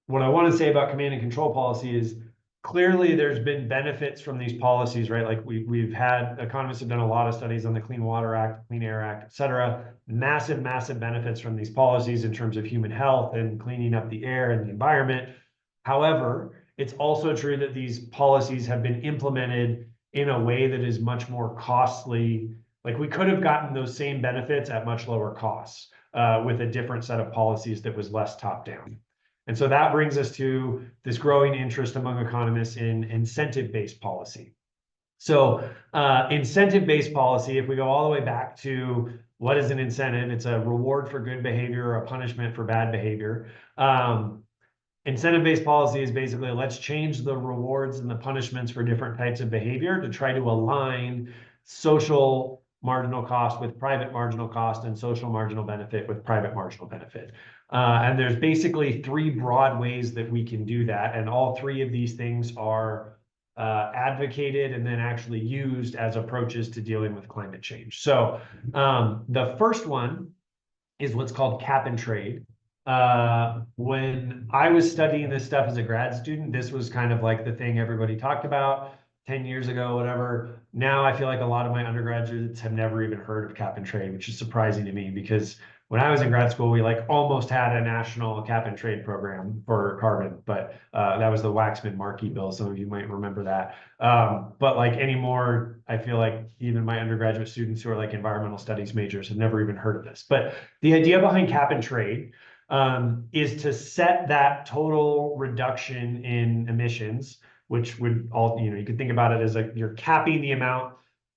what I want to say about command and control policy is clearly there's been benefits from these policies, right? Like we've had, economists have done a lot of studies on the Clean Water Act, Clean Air Act, et cetera. Massive, massive benefits from these policies in terms of human health and cleaning up the air and the environment. However, it's also true that these policies have been implemented in a way that is much more costly. Like, we could have gotten those same benefits at much lower costs with a different set of policies that was less top-down. And so that brings us to this growing interest among economists in incentive-based policy. So incentive-based policy, if we go all the way back to what is an incentive, it's a reward for good behavior or a punishment for bad behavior. Incentive-based policy is basically, let's change the rewards and the punishments for different types of behavior to try to align social marginal cost with private marginal cost and social marginal benefit with private marginal benefit. And there's basically three broad ways that we can do that. And all three of these things are advocated and then actually used as approaches to dealing with climate change. So the first one is what's called cap and trade. When I was studying this stuff as a grad student, this was kind of like the thing everybody talked about 10 years ago, whatever. Now I feel like a lot of my undergraduates have never even heard of cap and trade, which is surprising to me because when I was in grad school, we like almost had a national cap and trade program for carbon, but that was the Waxman-Markey bill. Some of you might remember that. But like anymore, I feel like even my undergraduate students who are like environmental studies majors have never even heard of this. But the idea behind cap and trade is to set that total reduction in emissions, which would all, you could think about it as like you're capping the amount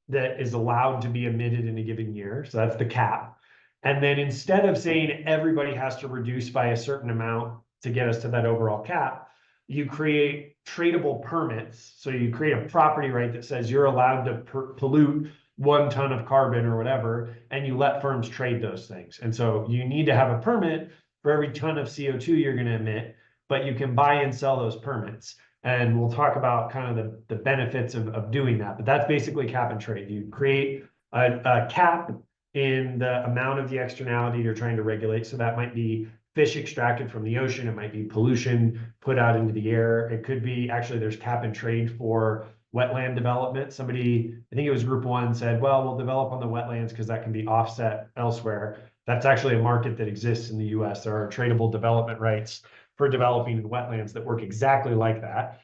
that is allowed to be emitted in a given year. So that's the cap. And then instead of saying everybody has to reduce by a certain amount to get us to that overall cap, you create tradable permits. So you create a property right that says you're allowed to pollute 1 ton of carbon or whatever, and you let firms trade those things. And so you need to have a permit for every ton of CO2 you're going to emit, but you can buy and sell those permits. And we'll talk about kind of the benefits of doing that. But that's basically cap and trade. You create a cap in the amount of the externality you're trying to regulate. So that might be fish extracted from the ocean. It might be pollution put out into the air. It could be, actually, there's cap and trade for wetland development. Somebody, I think it was Group 1, said, well, we'll develop on the wetlands because that can be offset elsewhere. That's actually a market that exists in the US. There are tradable development rights for developing in wetlands that work exactly like that.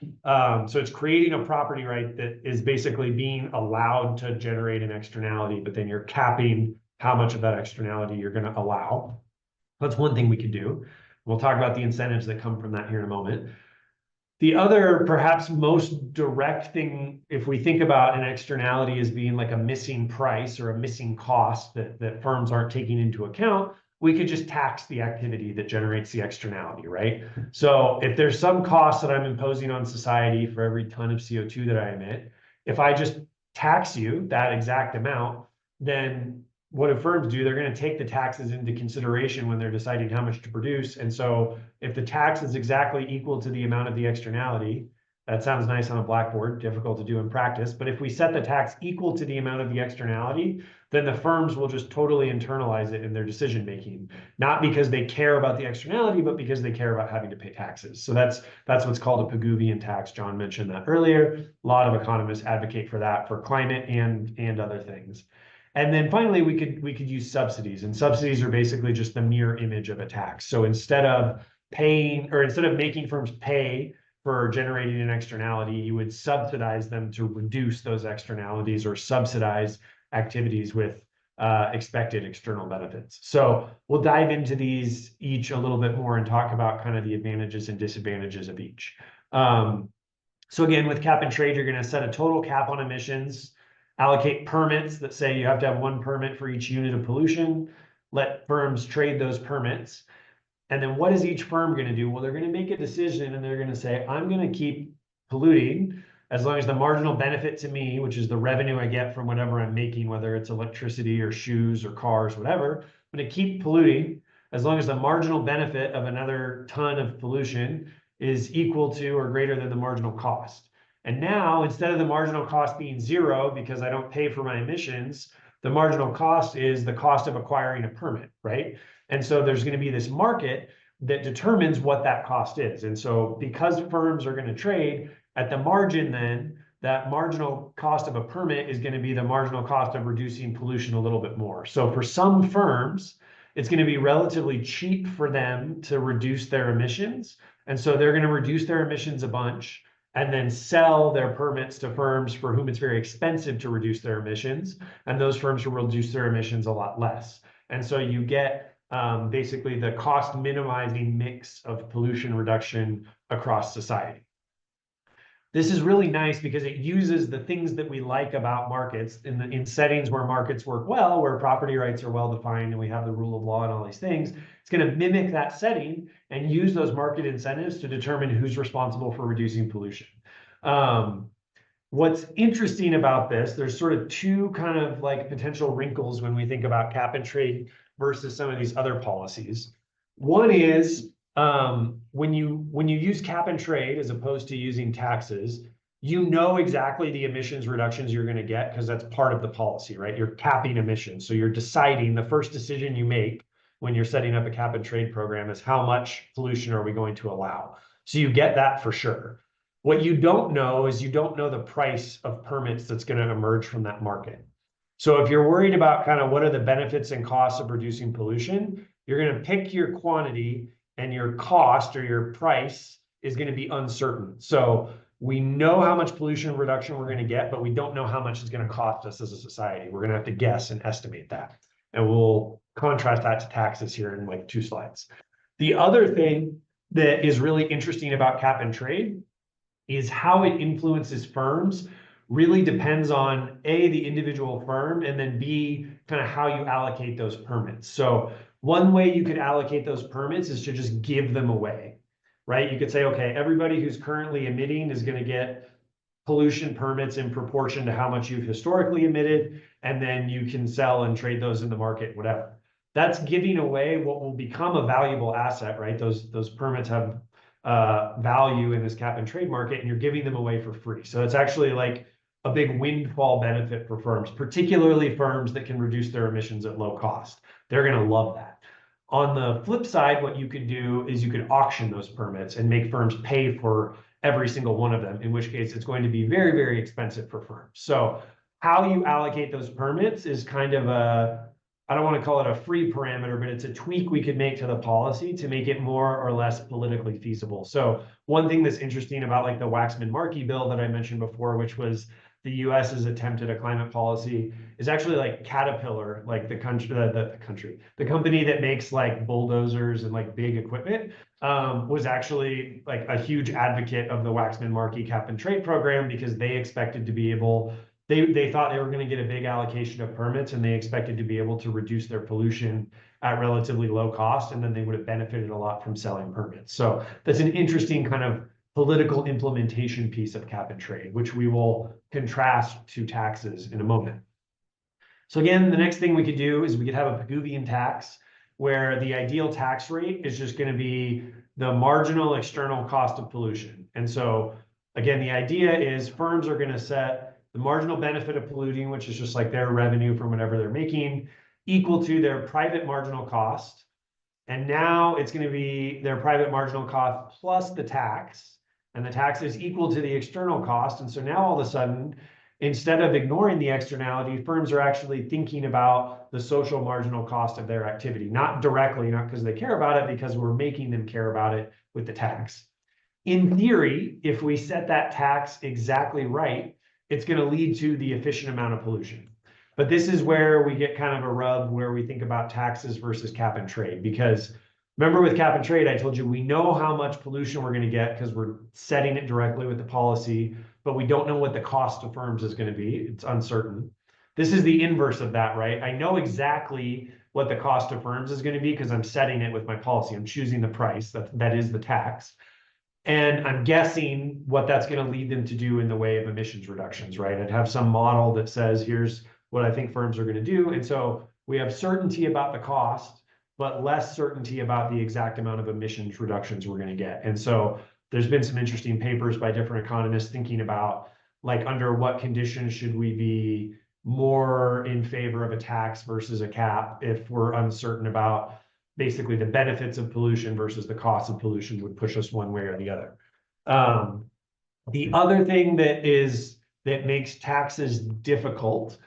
So it's creating a property right that is basically being allowed to generate an externality, but then you're capping how much of that externality you're going to allow. That's one thing we could do. We'll talk about the incentives that come from that here in a moment. The other, perhaps most direct thing, if we think about an externality as being like a missing price or a missing cost that firms aren't taking into account, we could just tax the activity that generates the externality, right? So if there's some cost that I'm imposing on society for every ton of CO2 that I emit, if I just tax you that exact amount, then what do firms do? They're going to take the taxes into consideration when they're deciding how much to produce. And so if the tax is exactly equal to the amount of the externality, that sounds nice on a blackboard, difficult to do in practice. But if we set the tax equal to the amount of the externality, then the firms will just totally internalize it in their decision making, not because they care about the externality, but because they care about having to pay taxes. So that's what's called a Pigouvian tax. John mentioned that earlier. A lot of economists advocate for that for climate and other things. And then finally, we could use subsidies, and subsidies are basically just the mirror image of a tax. So instead of making firms pay for generating an externality, you would subsidize them to reduce those externalities or subsidize activities with expected external benefits. So we'll dive into these each a little bit more and talk about kind of the advantages and disadvantages of each. So again, with cap and trade, you're going to set a total cap on emissions, allocate permits that say you have to have 1 permit for each unit of pollution, let firms trade those permits. And then what is each firm going to do? Well, they're going to make a decision and they're going to say, I'm going to keep polluting as long as the marginal benefit to me, which is the revenue I get from whatever I'm making, whether it's electricity or shoes or cars, whatever, I'm going to keep polluting as long as the marginal benefit of another ton of pollution is equal to or greater than the marginal cost. And now, instead of the marginal cost being 0 because I don't pay for my emissions, the marginal cost is the cost of acquiring a permit, right? And so there's going to be this market that determines what that cost is. And so because firms are going to trade at the margin, then that marginal cost of a permit is going to be the marginal cost of reducing pollution a little bit more. So for some firms, it's going to be relatively cheap for them to reduce their emissions. And so they're going to reduce their emissions a bunch and then sell their permits to firms for whom it's very expensive to reduce their emissions. And those firms will reduce their emissions a lot less. And so you get basically the cost minimizing mix of pollution reduction across society. This is really nice because it uses the things that we like about markets in settings where markets work well, where property rights are well defined and we have the rule of law and all these things. It's going to mimic that setting and use those market incentives to determine who's responsible for reducing pollution. What's interesting about this, there's sort of 2 kind of like potential wrinkles when we think about cap and trade versus some of these other policies. One is when you use cap and trade as opposed to using taxes, you know exactly the emissions reductions you're going to get because that's part of the policy, right? You're capping emissions. So you're deciding, the first decision you make when you're setting up a cap and trade program is how much pollution are we going to allow? So you get that for sure. What you don't know is you don't know the price of permits that's going to emerge from that market. So if you're worried about kind of what are the benefits and costs of reducing pollution, you're going to pick your quantity and your cost or your price is going to be uncertain. So we know how much pollution reduction we're going to get, but we don't know how much it's going to cost us as a society. We're going to have to guess and estimate that. And we'll contrast that to taxes here in like 2 slides. The other thing that is really interesting about cap and trade is how it influences firms really depends on A, the individual firm, and then B, kind of how you allocate those permits. So one way you could allocate those permits is to just give them away, right? You could say, okay, everybody who's currently emitting is going to get pollution permits in proportion to how much you've historically emitted, and then you can sell and trade those in the market, whatever. That's giving away what will become a valuable asset, right? Those permits have value in this cap and trade market, and you're giving them away for free. So it's actually like a big windfall benefit for firms, particularly firms that can reduce their emissions at low cost. They're going to love that. On the flip side, what you could do is you could auction those permits and make firms pay for every single one of them, in which case it's going to be very, very expensive for firms. So how you allocate those permits is kind of I don't want to call it a free parameter, but it's a tweak we could make to the policy to make it more or less politically feasible. So one thing that's interesting about like the Waxman-Markey bill that I mentioned before, which was the US's attempt at a climate policy, is actually like Caterpillar, like the company that makes like bulldozers and like big equipment, was actually like a huge advocate of the Waxman-Markey cap and trade program because they expected to be able, they thought they were going to get a big allocation of permits and they expected to be able to reduce their pollution at relatively low cost, and then they would have benefited a lot from selling permits. So that's an interesting kind of political implementation piece of cap and trade, which we will contrast to taxes in a moment. So again, the next thing we could do is we could have a Pigouvian tax where the ideal tax rate is just going to be the marginal external cost of pollution. And so again, the idea is firms are going to set the marginal benefit of polluting, which is just like their revenue from whatever they're making, equal to their private marginal cost. And now it's going to be their private marginal cost plus the tax. And the tax is equal to the external cost. And so now all of a sudden, instead of ignoring the externality, firms are actually thinking about the social marginal cost of their activity, not directly, not because they care about it, because we're making them care about it with the tax. In theory, if we set that tax exactly right, it's going to lead to the efficient amount of pollution. But this is where we get kind of a rub where we think about taxes versus cap and trade, because remember with cap and trade, I told you we know how much pollution we're going to get because we're setting it directly with the policy, but we don't know what the cost to firms is going to be. It's uncertain. This is the inverse of that, right? I know exactly what the cost to firms is going to be because I'm setting it with my policy. I'm choosing the price, that is the tax. And I'm guessing what that's going to lead them to do in the way of emissions reductions, right? I'd have some model that says, here's what I think firms are going to do. And so we have certainty about the cost, but less certainty about the exact amount of emissions reductions we're going to get. And so there's been some interesting papers by different economists thinking about, like, under what conditions should we be more in favor of a tax versus a cap if we're uncertain about basically the benefits of pollution versus the cost of pollution would push us one way or the other. The other thing that makes taxes difficult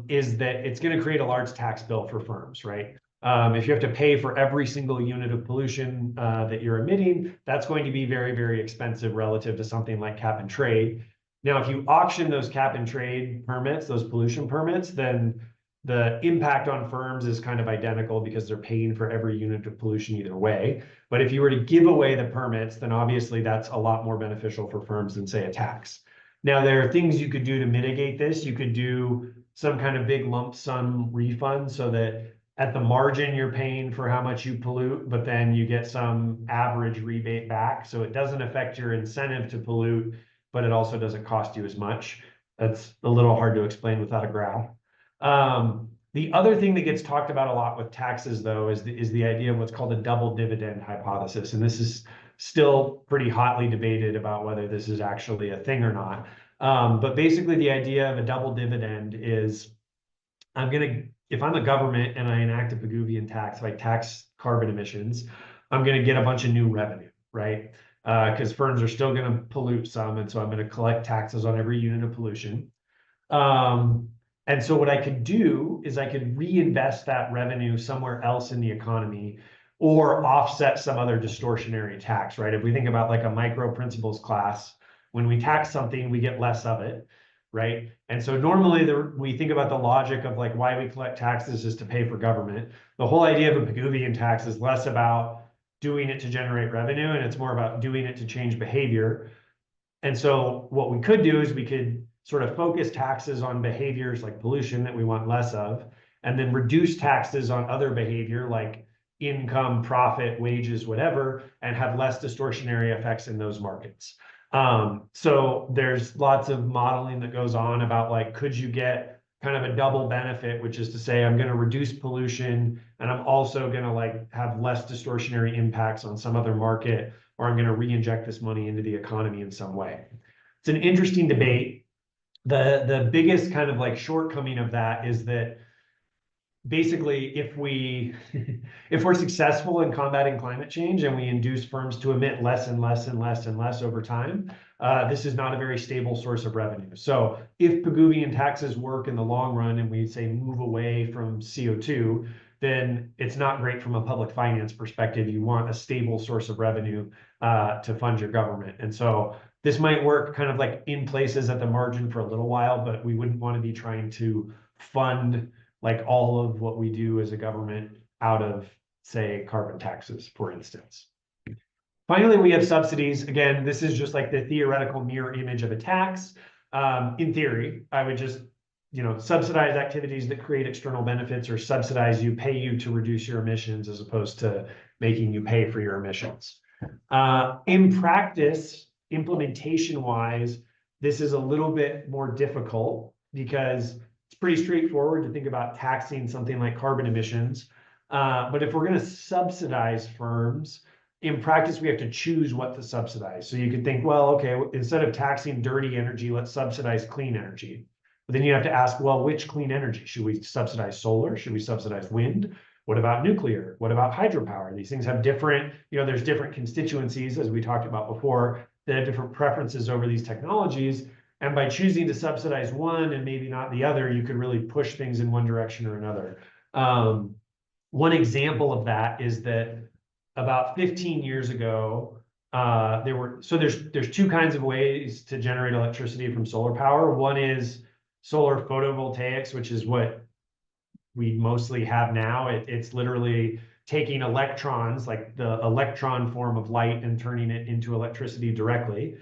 is that it's going to create a large tax bill for firms, right? If you have to pay for every single unit of pollution that you're emitting, that's going to be very, very expensive relative to something like cap and trade. Now, if you auction those cap and trade permits, those pollution permits, then the impact on firms is kind of identical because they're paying for every unit of pollution either way. But if you were to give away the permits, then obviously that's a lot more beneficial for firms than, say, a tax. Now, there are things you could do to mitigate this. You could do some kind of big lump sum refund so that at the margin you're paying for how much you pollute, but then you get some average rebate back. So it doesn't affect your incentive to pollute, but it also doesn't cost you as much. That's a little hard to explain without a graph. The other thing that gets talked about a lot with taxes, though, is the idea of what's called a double dividend hypothesis. And this is still pretty hotly debated about whether this is actually a thing or not. But basically the idea of a double dividend is if I'm a government and I enact a Pigouvian tax, if I tax carbon emissions, I'm going to get a bunch of new revenue, right? Because firms are still going to pollute some. And so I'm going to collect taxes on every unit of pollution. And so what I could do is I could reinvest that revenue somewhere else in the economy or offset some other distortionary tax, right? If we think about like a micro principles class, when we tax something, we get less of it, right? And so normally we think about the logic of like why we collect taxes is to pay for government. The whole idea of a Pigouvian tax is less about doing it to generate revenue, and it's more about doing it to change behavior. And so what we could do is we could sort of focus taxes on behaviors like pollution that we want less of, and then reduce taxes on other behavior like income, profit, wages, whatever, and have less distortionary effects in those markets. So there's lots of modeling that goes on about like, could you get kind of a double benefit, which is to say, I'm going to reduce pollution and I'm also going to like have less distortionary impacts on some other market, or I'm going to re-inject this money into the economy in some way. It's an interesting debate. The biggest kind of like shortcoming of that is that basically, if we're successful in combating climate change and we induce firms to emit less and less and less and less over time, this is not a very stable source of revenue. So if Pigouvian taxes work in the long run and we say move away from CO2, then it's not great from a public finance perspective. You want a stable source of revenue to fund your government. And so this might work kind of like in places at the margin for a little while, but we wouldn't want to be trying to fund like all of what we do as a government out of, say, carbon taxes, for instance. Finally, we have subsidies. Again, this is just like the theoretical mirror image of a tax. In theory, I would just, subsidize activities that create external benefits, or subsidize you, pay you to reduce your emissions, as opposed to making you pay for your emissions. In practice, implementation-wise, this is a little bit more difficult because it's pretty straightforward to think about taxing something like carbon emissions. But if we're going to subsidize firms, in practice, we have to choose what to subsidize. So you could think, well, okay, instead of taxing dirty energy, let's subsidize clean energy. But then you have to ask, well, which clean energy? Should we subsidize solar? Should we subsidize wind? What about nuclear? What about hydropower? These things have different, there's different constituencies, as we talked about before, that have different preferences over these technologies. And by choosing to subsidize one and maybe not the other, you could really push things in one direction or another. One example of that is that about 15 years ago, there's two kinds of ways to generate electricity from solar power. One is solar photovoltaics, which is what we mostly have now. It's literally taking electrons, like the electron form of light, and turning it into electricity directly.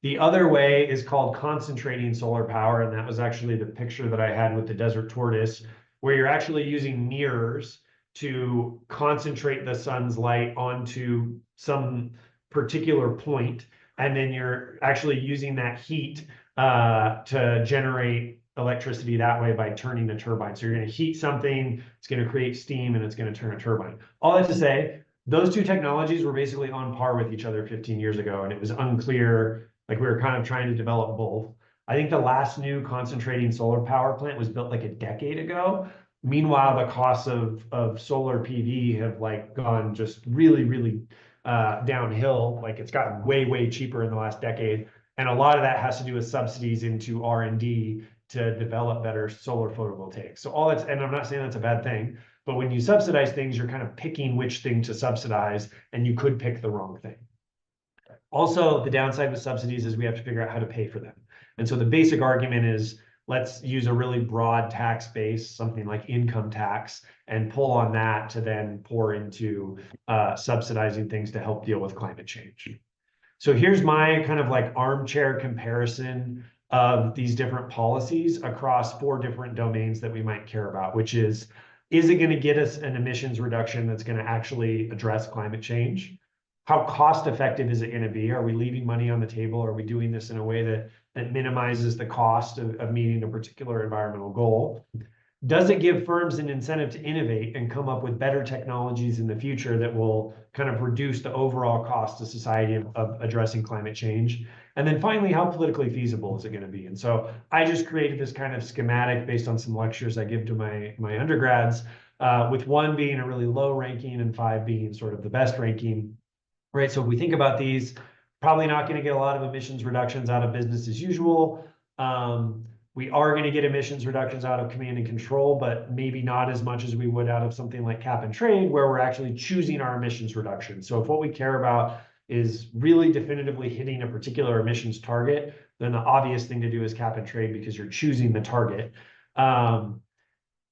The other way is called concentrating solar power, and that was actually the picture that I had with the desert tortoise, where you're actually using mirrors to concentrate the sun's light onto some particular point, and then you're actually using that heat to generate electricity that way by turning a turbine. So you're going to heat something, it's going to create steam, and it's going to turn a turbine. All that to say, those two technologies were basically on par with each other 15 years ago, and it was unclear, like we were kind of trying to develop both. I think the last new concentrating solar power plant was built like a decade ago. Meanwhile, the costs of solar PV have like gone just really, really downhill. Like it's gotten way, way cheaper in the last decade. And a lot of that has to do with subsidies into R&D to develop better solar photovoltaics. So all that's, and I'm not saying that's a bad thing, but when you subsidize things, you're kind of picking which thing to subsidize, and you could pick the wrong thing. Also, the downside with subsidies is we have to figure out how to pay for them. And so the basic argument is, let's use a really broad tax base, something like income tax, and pull on that to then pour into subsidizing things to help deal with climate change. So here's my kind of like armchair comparison of these different policies across 4 different domains that we might care about, which is it going to get us an emissions reduction that's going to actually address climate change? How cost effective is it going to be? Are we leaving money on the table? Are we doing this in a way that minimizes the cost of meeting a particular environmental goal? Does it give firms an incentive to innovate and come up with better technologies in the future that will kind of reduce the overall cost to society of addressing climate change? And then finally, how politically feasible is it going to be? And so I just created this kind of schematic based on some lectures I give to my undergrads, with 1 being a really low ranking and 5 being sort of the best ranking. Right, so if we think about these, probably not going to get a lot of emissions reductions out of business as usual. We are going to get emissions reductions out of command and control, but maybe not as much as we would out of something like cap and trade, where we're actually choosing our emissions reduction. So if what we care about is really definitively hitting a particular emissions target, then the obvious thing to do is cap and trade, because you're choosing the target.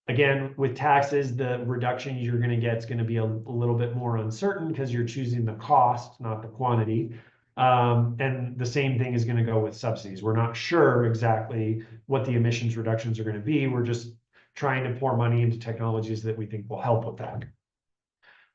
Again, with taxes, the reduction you're going to get is going to be a little bit more uncertain because you're choosing the cost, not the quantity. And the same thing is going to go with subsidies. We're not sure exactly what the emissions reductions are going to be. We're just trying to pour money into technologies that we think will help with that.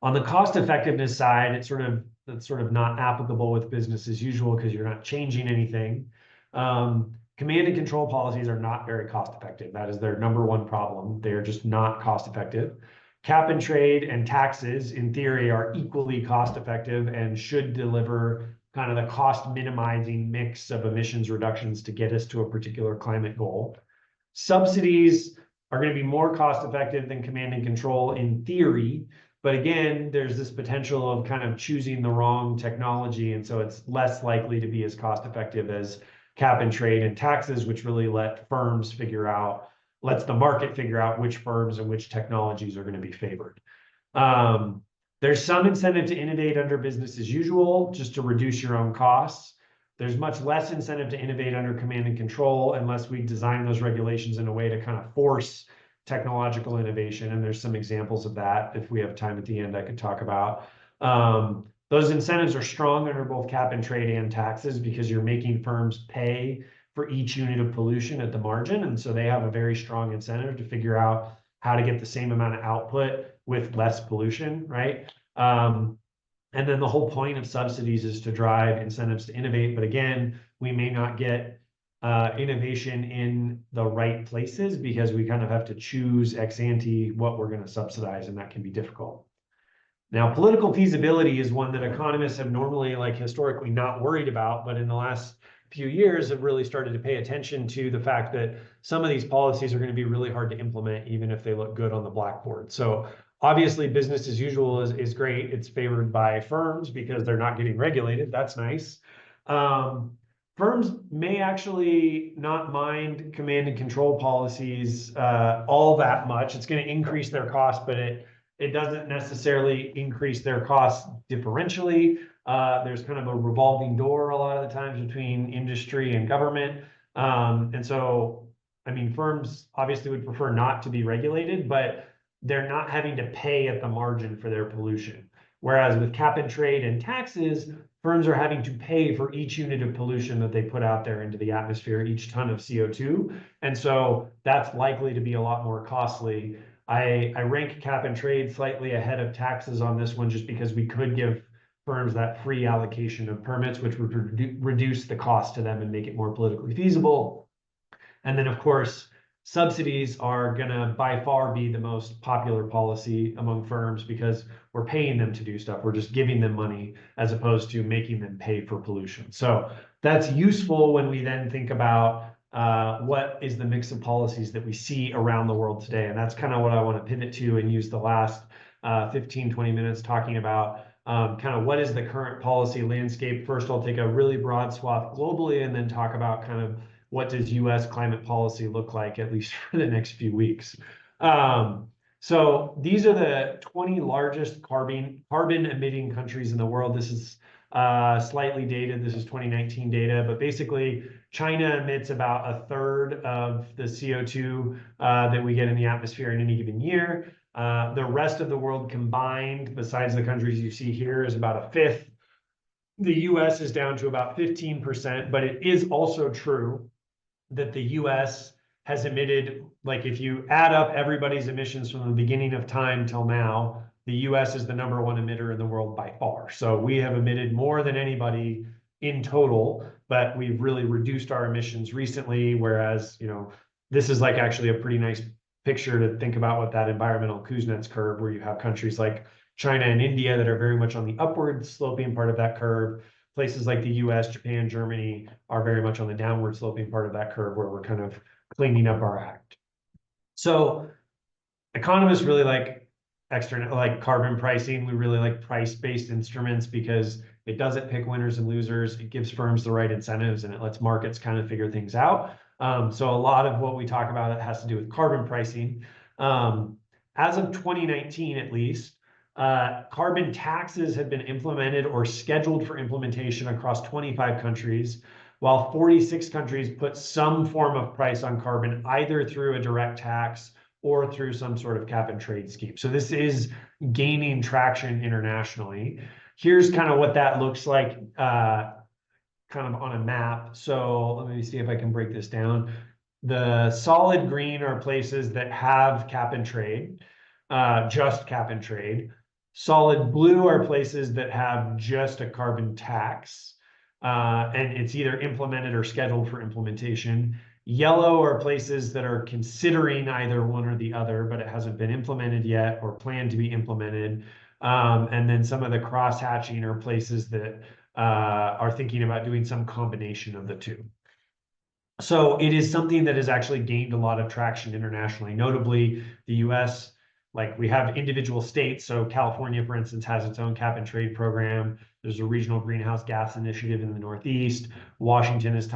On the cost effectiveness side, it's sort of not applicable with business as usual because you're not changing anything. Command and control policies are not very cost effective. That is their number one problem. They're just not cost effective. Cap and trade and taxes, in theory, are equally cost effective and should deliver kind of the cost minimizing mix of emissions reductions to get us to a particular climate goal. Subsidies are going to be more cost effective than command and control in theory. But again, there's this potential of kind of choosing the wrong technology. And so it's less likely to be as cost effective as cap and trade and taxes, which really lets the market figure out which firms and which technologies are going to be favored. There's some incentive to innovate under business as usual, just to reduce your own costs. There's much less incentive to innovate under command and control unless we design those regulations in a way to kind of force technological innovation. And there's some examples of that. If we have time at the end, I could talk about. Those incentives are strong under both cap and trade and taxes because you're making firms pay for each unit of pollution at the margin. And so they have a very strong incentive to figure out how to get the same amount of output with less pollution, right? And then the whole point of subsidies is to drive incentives to innovate. But again, we may not get innovation in the right places because we kind of have to choose ex ante what we're going to subsidize, and that can be difficult. Now, political feasibility is one that economists have normally, historically, not worried about, but in the last few years have really started to pay attention to the fact that some of these policies are going to be really hard to implement, even if they look good on the blackboard. So obviously, business as usual is great. It's favored by firms because they're not getting regulated. That's nice. Firms may actually not mind command and control policies all that much. It's going to increase their cost, but it doesn't necessarily increase their costs differentially. There's kind of a revolving door a lot of the times between industry and government. And so, I mean, firms obviously would prefer not to be regulated, but they're not having to pay at the margin for their pollution. Whereas with cap and trade and taxes, firms are having to pay for each unit of pollution that they put out there into the atmosphere, each ton of CO2. And so that's likely to be a lot more costly. I rank cap and trade slightly ahead of taxes on this one just because we could give firms that free allocation of permits, which would reduce the cost to them and make it more politically feasible. And then, of course, subsidies are going to by far be the most popular policy among firms because we're paying them to do stuff. We're just giving them money as opposed to making them pay for pollution. So that's useful when we then think about what is the mix of policies that we see around the world today. And that's kind of what I want to pivot to and use the last 15, 20 minutes talking about kind of what is the current policy landscape. First, I'll take a really broad swath globally and then talk about kind of what does U.S. climate policy look like, at least for the next few weeks. So these are the 20 largest carbon emitting countries in the world. This is slightly dated. This is 2019 data, but basically China emits about a third of the CO2 that we get in the atmosphere in any given year. The rest of the world combined, besides the countries you see here, is about a fifth. The US is down to about 15%, but it is also true that the US has emitted, like if you add up everybody's emissions from the beginning of time till now, the US is the #1 emitter in the world by far. So we have emitted more than anybody in total, but we've really reduced our emissions recently, whereas, you know, this is like actually a pretty nice picture to think about what that environmental Kuznets curve, where you have countries like China and India that are very much on the upward sloping part of that curve. Places like the US, Japan, Germany are very much on the downward sloping part of that curve where we're kind of cleaning up our act. So economists really like carbon pricing. We really like price-based instruments because it doesn't pick winners and losers. It gives firms the right incentives and it lets markets kind of figure things out. So a lot of what we talk about it has to do with carbon pricing. As of 2019, at least, carbon taxes have been implemented or scheduled for implementation across 25 countries, while 46 countries put some form of price on carbon, either through a direct tax or through some sort of cap and trade scheme. So this is gaining traction internationally. Here's kind of what that looks like kind of on a map. So let me see if I can break this down. The solid green are places that have cap and trade, just cap and trade. Solid blue are places that have just a carbon tax, and it's either implemented or scheduled for implementation. Yellow are places that are considering either one or the other, but it hasn't been implemented yet or planned to be implemented. And then some of the cross-hatching are places that are thinking about doing some combination of the two. So it is something that has actually gained a lot of traction internationally, notably the US. Like we have individual states. So California, for instance, has its own cap and trade program. There's a regional greenhouse gas initiative in the Northeast. Washington is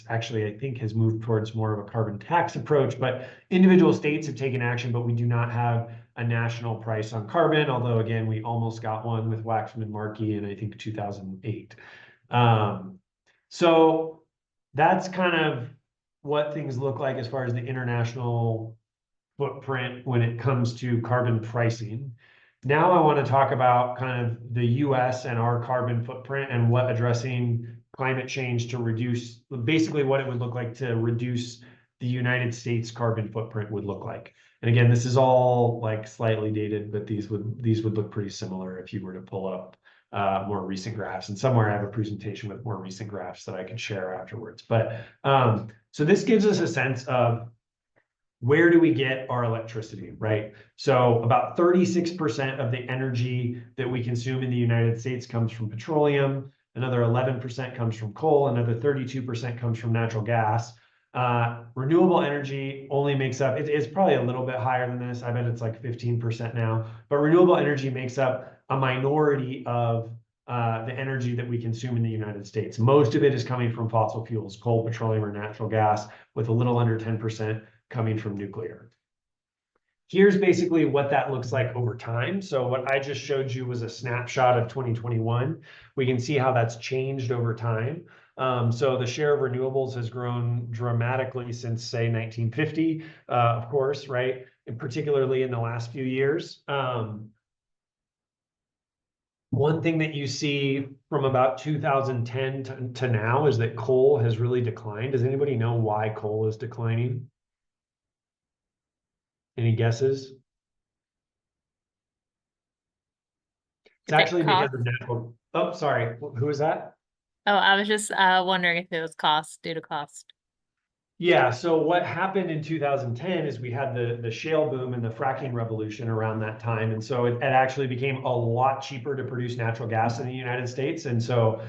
actually, I think, has moved towards more of a carbon tax approach, but individual states have taken action, but we do not have a national price on carbon. Although again, we almost got one with Waxman Markey in, I think, 2008. So that's kind of what things look like as far as the international footprint when it comes to carbon pricing. Now I want to talk about kind of the US and our carbon footprint and what addressing climate change to reduce, basically what it would look like to reduce the United States carbon footprint would look like. And again, this is all like slightly dated, but these would look pretty similar if you were to pull up more recent graphs. And somewhere I have a presentation with more recent graphs that I can share afterwards. But so this gives us a sense of where do we get our electricity, right? So about 36% of the energy that we consume in the United States comes from petroleum. Another 11% comes from coal. Another 32% comes from natural gas. Renewable energy only makes up, it's probably a little bit higher than this. I bet it's like 15% now. But renewable energy makes up a minority of the energy that we consume in the United States. Most of it is coming from fossil fuels, coal, petroleum, or natural gas, with a little under 10% coming from nuclear. Here's basically what that looks like over time. So what I just showed you was a snapshot of 2021. We can see how that's changed over time. So the share of renewables has grown dramatically since, say, 1950, of course, right? And particularly in the last few years. One thing that you see from about 2010 to now is that coal has really declined. Does anybody know why coal is declining? Any guesses? It's actually because of natural. Oh, sorry. Who is that? Oh, I was just wondering if it was due to cost. Yeah, so what happened in 2010 is we had the shale boom and the fracking revolution around that time. And so it actually became a lot cheaper to produce natural gas in the United States. And so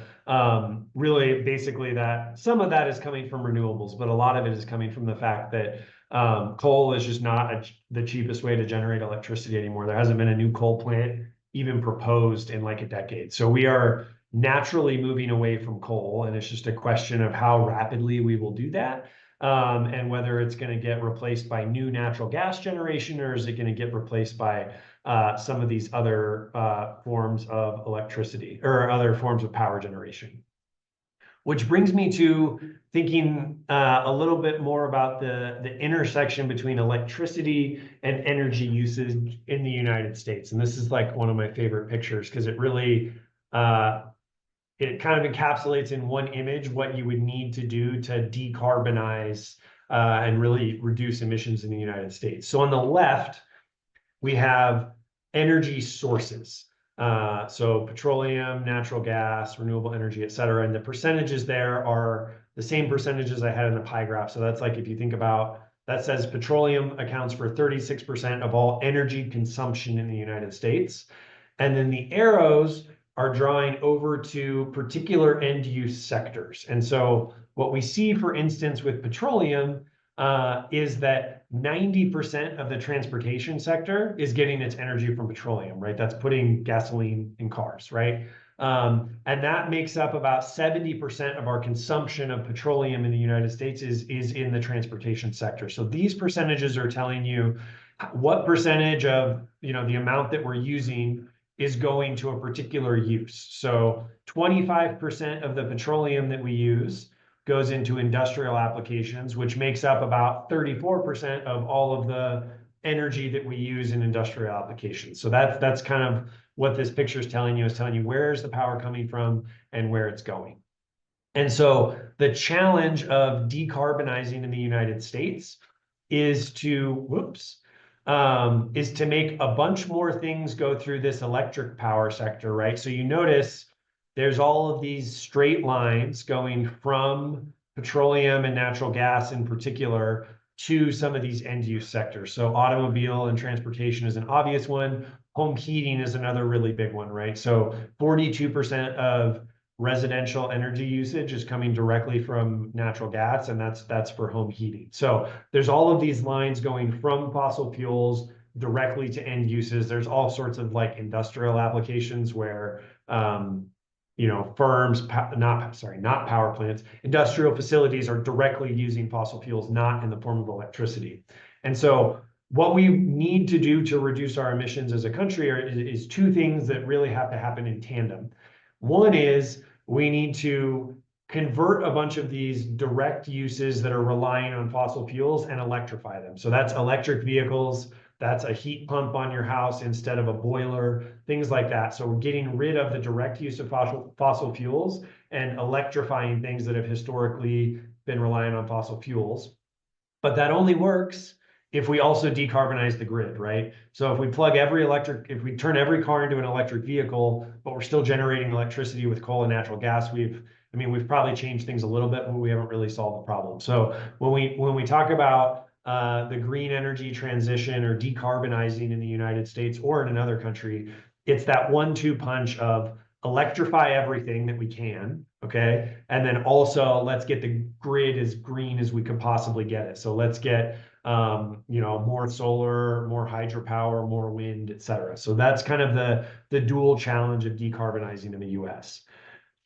really, basically that some of that is coming from renewables, but a lot of it is coming from the fact that coal is just not the cheapest way to generate electricity anymore. There hasn't been a new coal plant even proposed in like a decade. So we are naturally moving away from coal, and it's just a question of how rapidly we will do that. And whether it's going to get replaced by new natural gas generation, or is it going to get replaced by some of these other forms of electricity or other forms of power generation. Which brings me to thinking a little bit more about the intersection between electricity and energy usage in the United States. And this is like one of my favorite pictures because it really it kind of encapsulates in one image what you would need to do to decarbonize and really reduce emissions in the United States. So on the left, we have energy sources. So petroleum, natural gas, renewable energy, et cetera. And the percentages there are the same percentages I had in the pie graph. So that's like, if you think about, that says petroleum accounts for 36% of all energy consumption in the United States. And then the arrows are drawing over to particular end use sectors. And so what we see, for instance, with petroleum is that 90% of the transportation sector is getting its energy from petroleum, right? That's putting gasoline in cars, right? And that makes up about 70% of our consumption of petroleum in the United States is in the transportation sector. So these percentages are telling you what percentage of, the amount that we're using is going to a particular use. So 25% of the petroleum that we use goes into industrial applications, which makes up about 34% of all of the energy that we use in industrial applications. So that's kind of what this picture is telling you, where's the power coming from and where it's going. And so the challenge of decarbonizing in the United States is to, is to make a bunch more things go through this electric power sector, right? So you notice there's all of these straight lines going from petroleum and natural gas in particular to some of these end use sectors. So automobile and transportation is an obvious one. Home heating is another really big one, right? So 42% of residential energy usage is coming directly from natural gas, and that's for home heating. So there's all of these lines going from fossil fuels directly to end uses. There's all sorts of like industrial applications where you know, firms, not power plants, industrial facilities are directly using fossil fuels, not in the form of electricity. And so what we need to do to reduce our emissions as a country is two things that really have to happen in tandem. One is we need to convert a bunch of these direct uses that are relying on fossil fuels and electrify them. So that's electric vehicles, that's a heat pump on your house instead of a boiler, things like that. So we're getting rid of the direct use of fossil fuels and electrifying things that have historically been relying on fossil fuels. But that only works if we also decarbonize the grid, right? So if we plug if we turn every car into an electric vehicle, but we're still generating electricity with coal and natural gas, we've probably changed things a little bit, but we haven't really solved the problem. So when we talk about the green energy transition or decarbonizing in the United States or in another country, it's that 1-2 punch of electrify everything that we can, okay? And then also let's get the grid as green as we could possibly get it. So let's get you know, more solar, more hydropower, more wind, et cetera. So that's kind of the dual challenge of decarbonizing in the US.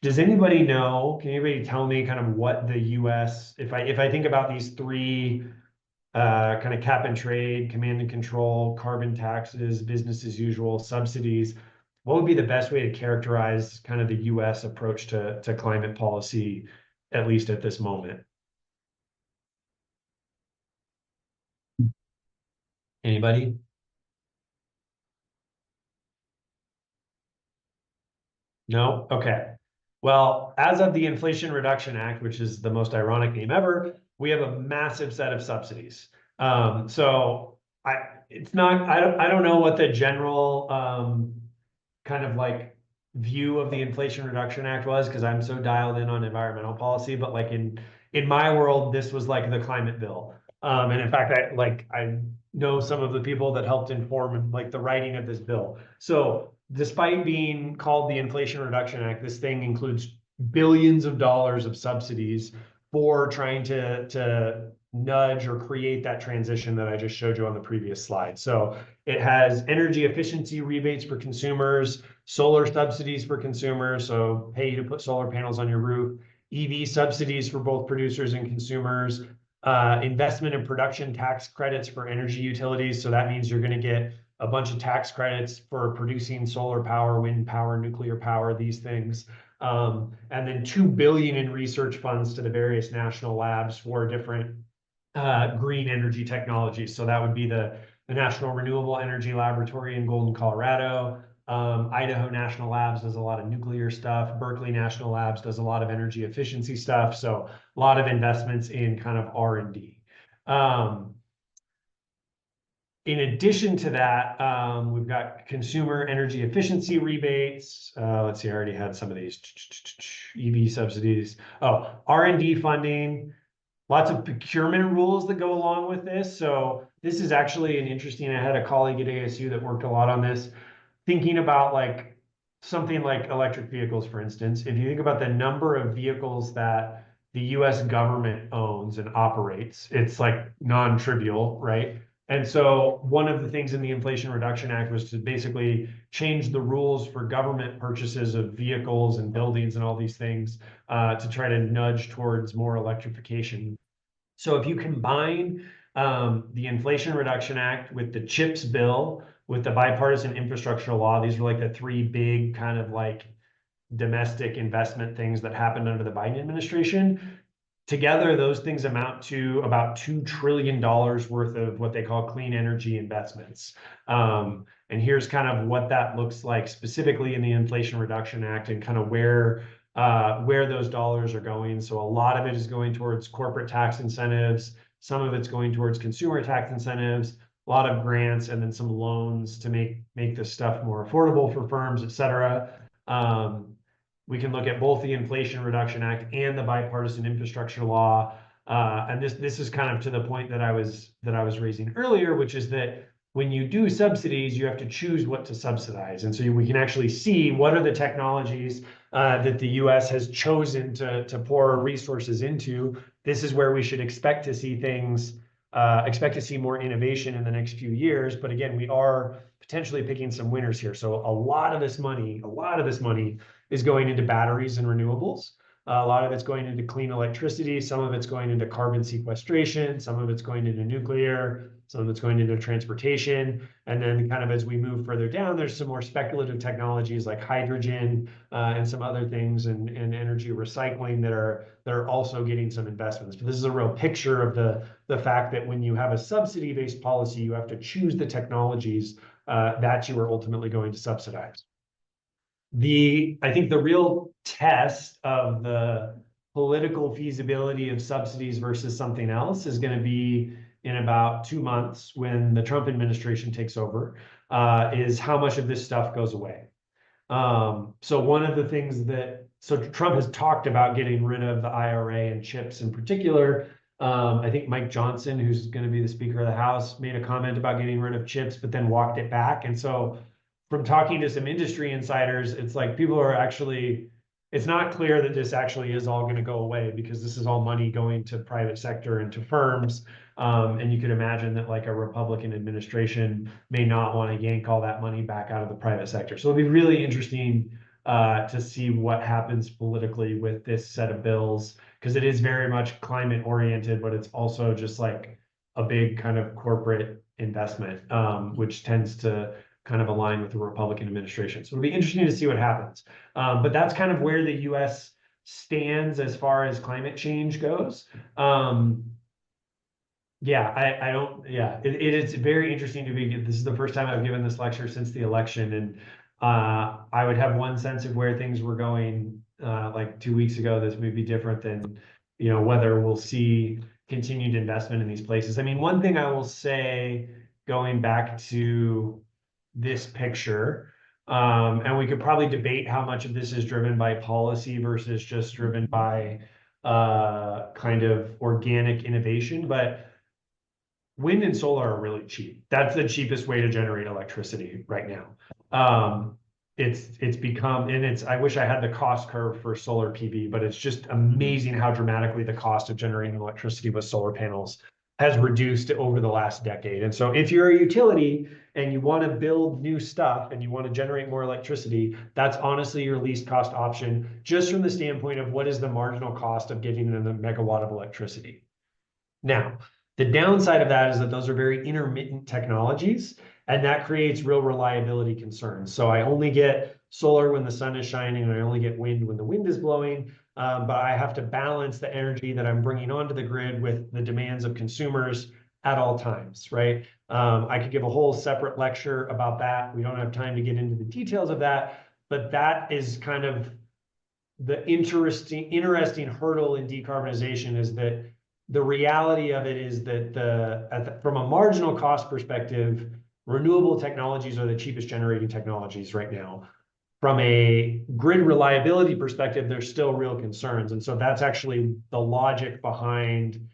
Does anybody know, can anybody tell me kind of what the US, if I think about these three kind of cap and trade, command and control, carbon taxes, business as usual, subsidies, what would be the best way to characterize kind of the US approach to climate policy, at least at this moment? Anybody? No? Okay. Well, as of the Inflation Reduction Act, which is the most ironic name ever, we have a massive set of subsidies. So I don't know what the general kind of like view of the Inflation Reduction Act was, because I'm so dialed in on environmental policy, but like in my world, this was like the climate bill. And in fact, I know some of the people that helped inform like the writing of this bill. So despite being called the Inflation Reduction Act, this thing includes billions of dollars of subsidies for trying to nudge or create that transition that I just showed you on the previous slide. So it has energy efficiency rebates for consumers, solar subsidies for consumers, so pay you to put solar panels on your roof, EV subsidies for both producers and consumers, investment and production tax credits for energy utilities. So that means you're going to get a bunch of tax credits for producing solar power, wind power, nuclear power, these things. And then $2 billion in research funds to the various national labs for different green energy technologies. So that would be the National Renewable Energy Laboratory in Golden, Colorado. Idaho National Labs does a lot of nuclear stuff. Berkeley National Labs does a lot of energy efficiency stuff. So a lot of investments in kind of R&D. In addition to that, we've got consumer energy efficiency rebates. Let's see, I already had some of these. EV subsidies. Oh, R&D funding. Lots of procurement rules that go along with this. So this is actually an interesting, I had a colleague at ASU that worked a lot on this, thinking about like something like electric vehicles, for instance. If you think about the number of vehicles that the US government owns and operates, it's like non-trivial, right? And so one of the things in the Inflation Reduction Act was to basically change the rules for government purchases of vehicles and buildings and all these things to try to nudge towards more electrification. So if you combine the Inflation Reduction Act with the CHIPS bill, with the bipartisan infrastructure law, these were like the three big kind of like domestic investment things that happened under the Biden administration. Together, those things amount to about $2 trillion worth of what they call clean energy investments. And here's kind of what that looks like specifically in the Inflation Reduction Act and kind of where those dollars are going. So a lot of it is going towards corporate tax incentives. Some of it's going towards consumer tax incentives, a lot of grants, and then some loans to make this stuff more affordable for firms, et cetera. We can look at both the Inflation Reduction Act and the bipartisan infrastructure law. And this is kind of to the point that I was raising earlier, which is that when you do subsidies, you have to choose what to subsidize. And so we can actually see what are the technologies that the US has chosen to pour resources into. This is where we should expect to see things, expect to see more innovation in the next few years. But again, we are potentially picking some winners here. So a lot of this money is going into batteries and renewables. A lot of it's going into clean electricity. Some of it's going into carbon sequestration. Some of it's going into nuclear. Some of it's going into transportation. And then kind of as we move further down, there's some more speculative technologies like hydrogen and some other things and energy recycling that are also getting some investments. But this is a real picture of the fact that when you have a subsidy-based policy, you have to choose the technologies that you are ultimately going to subsidize. I think the real test of the political feasibility of subsidies versus something else is going to be in about 2 months when the Trump administration takes over, is how much of this stuff goes away. So one of the things so Trump has talked about getting rid of the IRA and chips in particular. I think Mike Johnson, who's going to be the Speaker of the House, made a comment about getting rid of chips, but then walked it back. And so from talking to some industry insiders, it's like people are actually, it's not clear that this actually is all going to go away because this is all money going to private sector and to firms. And you could imagine that like a Republican administration may not want to yank all that money back out of the private sector. So it'll be really interesting to see what happens politically with this set of bills, because it is very much climate oriented, but it's also just like a big kind of corporate investment, which tends to kind of align with the Republican administration. So it'll be interesting to see what happens. But that's kind of where the US stands as far as climate change goes. It is very interesting to be, this is the first time I've given this lecture since the election. And I would have one sense of where things were going like 2 weeks ago. This may be different than, whether we'll see continued investment in these places. I mean, one thing I will say, going back to this picture, and we could probably debate how much of this is driven by policy versus just driven by kind of organic innovation, but wind and solar are really cheap. That's the cheapest way to generate electricity right now. It's become, and I wish I had the cost curve for solar PV, but it's just amazing how dramatically the cost of generating electricity with solar panels has reduced over the last decade. And so if you're a utility and you want to build new stuff and you want to generate more electricity, that's honestly your least cost option, just from the standpoint of what is the marginal cost of getting a megawatt of electricity. Now, the downside of that is that those are very intermittent technologies, and that creates real reliability concerns. So I only get solar when the sun is shining, and I only get wind when the wind is blowing. But I have to balance the energy that I'm bringing onto the grid with the demands of consumers at all times, right? I could give a whole separate lecture about that. We don't have time to get into the details of that, but that is kind of the interesting hurdle in decarbonization, is that the reality of it is that from a marginal cost perspective, renewable technologies are the cheapest generating technologies right now. From a grid reliability perspective, there's still real concerns. And so that's actually the logic behind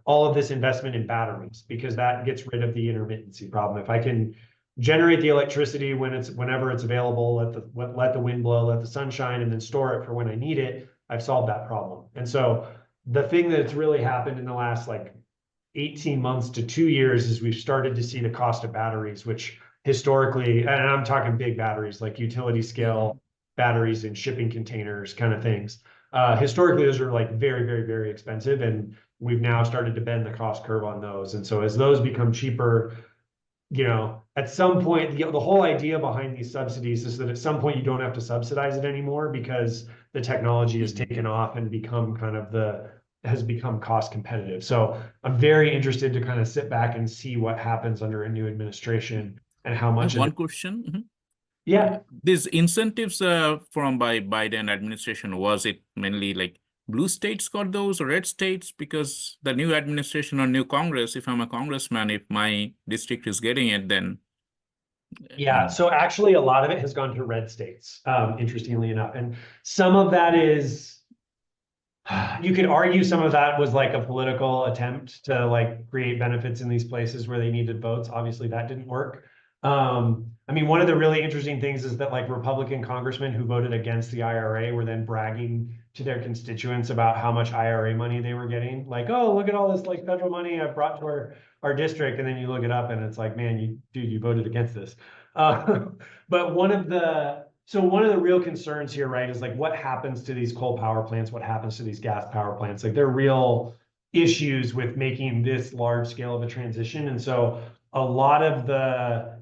all of this investment in batteries, because that gets rid of the intermittency problem. If I can generate the electricity whenever it's available, let the wind blow, let the sun shine, and then store it for when I need it, I've solved that problem. And so the thing that's really happened in the last like 18 months to 2 years is we've started to see the cost of batteries, which historically, and I'm talking big batteries, like utility scale batteries in shipping containers kind of things. Historically, those are like very, very, very expensive. And we've now started to bend the cost curve on those. And so as those become cheaper, you know, at some point, the whole idea behind these subsidies is that at some point you don't have to subsidize it anymore because the technology has taken off and become has become cost competitive. So I'm very interested to kind of sit back and see what happens under a new administration and how I much have of one it. question. Mhm. Yeah. These incentives from by Biden administration, was it mainly like blue states got those or red states? Because the new administration or new Congress, if I'm a congressman, if my district is getting it, then Yeah, so actually a lot of it has gone to red states, interestingly enough. And some of that is, you could argue some of that was like a political attempt to like create benefits in these places where they needed votes. Obviously, that didn't work. I mean, one of the really interesting things is that like Republican congressmen who voted against the IRA were then bragging to their constituents about how much IRA money they were getting. Like, oh, look at all this like federal money I brought to our district. And then you look it up and it's like, man, you voted against this. But one of the real concerns here, right, is like what happens to these coal power plants? What happens to these gas power plants? Like, there are real issues with making this large scale of a transition. And so a lot of the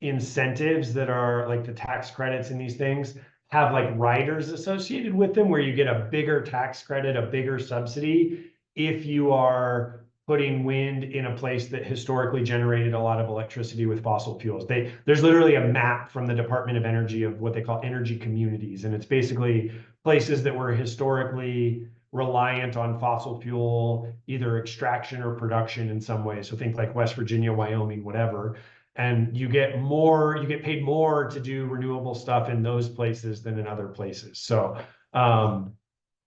incentives that are like the tax credits and these things have like riders associated with them where you get a bigger tax credit, a bigger subsidy if you are putting wind in a place that historically generated a lot of electricity with fossil fuels. There's literally a map from the Department of Energy of what they call energy communities. And it's basically places that were historically reliant on fossil fuel, either extraction or production in some way. So think like West Virginia, Wyoming, whatever. And you get paid more to do renewable stuff in those places than in other places. So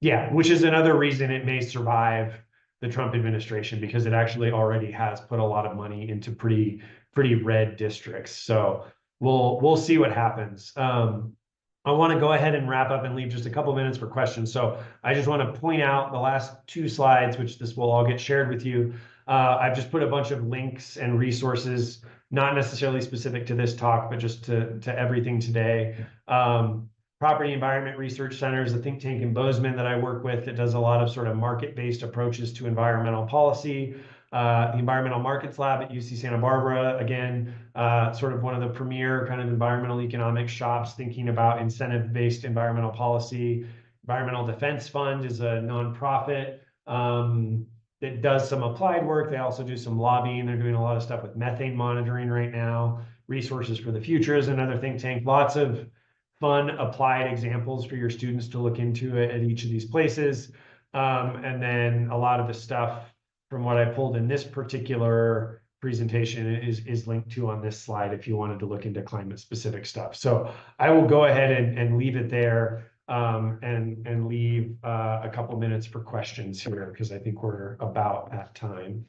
yeah, which is another reason it may survive the Trump administration, because it actually already has put a lot of money into pretty red districts. So we'll see what happens. I want to go ahead and wrap up and leave just a couple minutes for questions. So I just want to point out the last 2 slides, which this will all get shared with you. I've just put a bunch of links and resources, not necessarily specific to this talk, but just to everything today. Property Environment Research Center is a think tank in Bozeman that I work with that does a lot of sort of market-based approaches to environmental policy. The Environmental Markets Lab at UC Santa Barbara, again, sort of one of the premier kind of environmental economics shops thinking about incentive-based environmental policy. Environmental Defense Fund is a nonprofit that does some applied work. They also do some lobbying. They're doing a lot of stuff with methane monitoring right now. Resources for the Future is another think tank. Lots of fun applied examples for your students to look into at each of these places. And then a lot of the stuff from what I pulled in this particular presentation is linked to on this slide if you wanted to look into climate specific stuff. So I will go ahead and leave it there and leave a couple minutes for questions here, because I think we're about at time.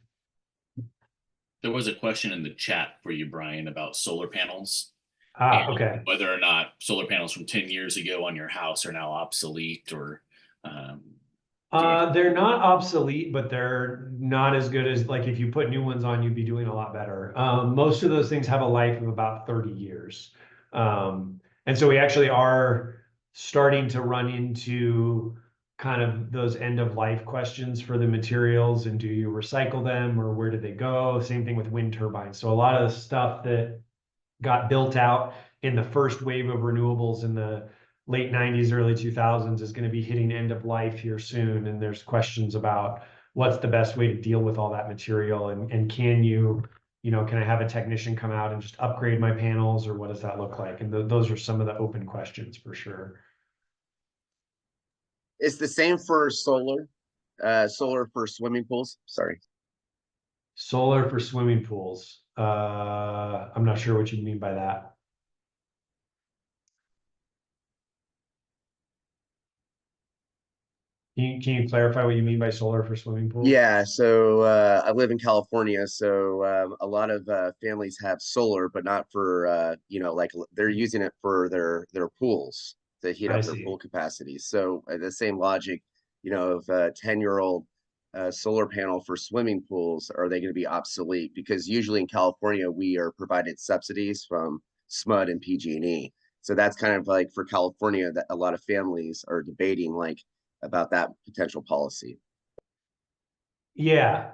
There was a question in the chat for you, Brian, about solar panels. Okay. Whether or not solar panels from 10 years ago on your house are now obsolete or they're not obsolete, but they're not as good as, like, if you put new ones on, you'd be doing a lot better. Most of those things have a life of about 30 years. And so we actually are starting to run into kind of those end of life questions for the materials, and do you recycle them or where do they go? Same thing with wind turbines. So a lot of the stuff that got built out in the first wave of renewables in the late 90s, early 2000s is going to be hitting end of life here soon. And there's questions about what's the best way to deal with all that material. And can can I have a technician come out and just upgrade my panels, or what does that look like? And those are some of the open questions for sure. It's the same for solar for swimming pools. Sorry. Solar for swimming pools. I'm not sure what you mean by that. Can you clarify what you mean by solar for swimming pools? Yeah, so I live in California, so a lot of families have solar, but not for like they're using it for their pools to heat up their pool capacity. So the same logic, of a 10-year-old solar panel for swimming pools, are they going to be obsolete? Because usually in California we are provided subsidies from SMUD and PG&E. So that's kind of like for California that a lot of families are debating about that potential policy. Yeah.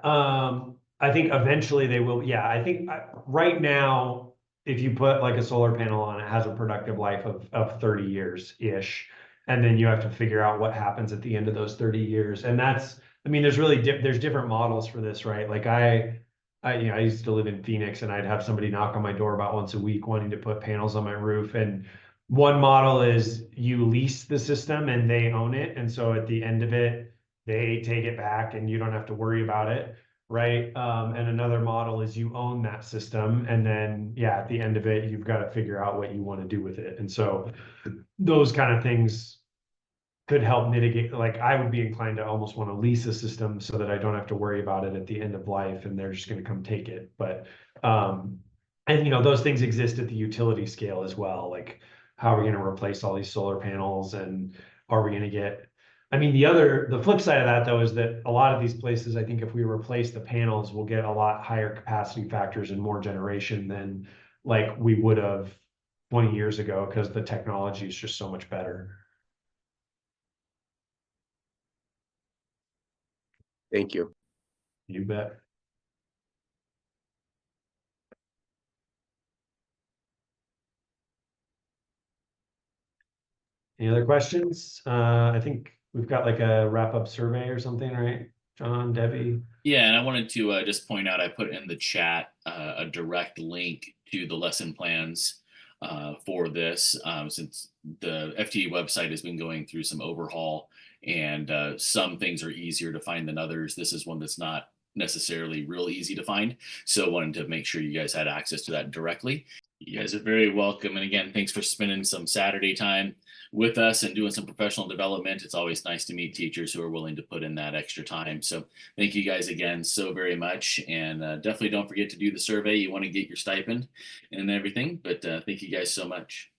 I think eventually they will, yeah, I think right now, if you put like a solar panel on, it has a productive life of 30 years-ish. And then you have to figure out what happens at the end of those 30 years. And that's, I mean, there's really, there's different models for this, right? Like you know, I used to live in Phoenix and I'd have somebody knock on my door about once a week wanting to put panels on my roof. And one model is you lease the system and they own it. And so at the end of it, they take it back and you don't have to worry about it. Right. And another model is you own that system. And then, yeah, at the end of it, you've got to figure out what you want to do with it. And so those kind of things could help mitigate. Like I would be inclined to almost want to lease a system so that I don't have to worry about it at the end of life and they're just going to come take it. But, and you know, those things exist at the utility scale as well. Like how are we going to replace all these solar panels and are we going to get, I mean, the flip side of that though, is that a lot of these places, I think if we replace the panels, we'll get a lot higher capacity factors and more generation than like we would have 20 years ago, because the technology is just so much better. Thank you. You bet. Any other questions? I think we've got like a wrap-up survey or something, right? John, Debbie? Yeah, and I wanted to just point out, I put in the chat a direct link to the lesson plans for this, since the FTE website has been going through some overhaul and some things are easier to find than others. This is one that's not necessarily real easy to find. So I wanted to make sure you guys had access to that directly. You guys are very welcome. And again, thanks for spending some Saturday time with us and doing some professional development. It's always nice to meet teachers who are willing to put in that extra time. So thank you guys again so very much. And definitely don't forget to do the survey. You want to get your stipend and everything, but thank you guys so much.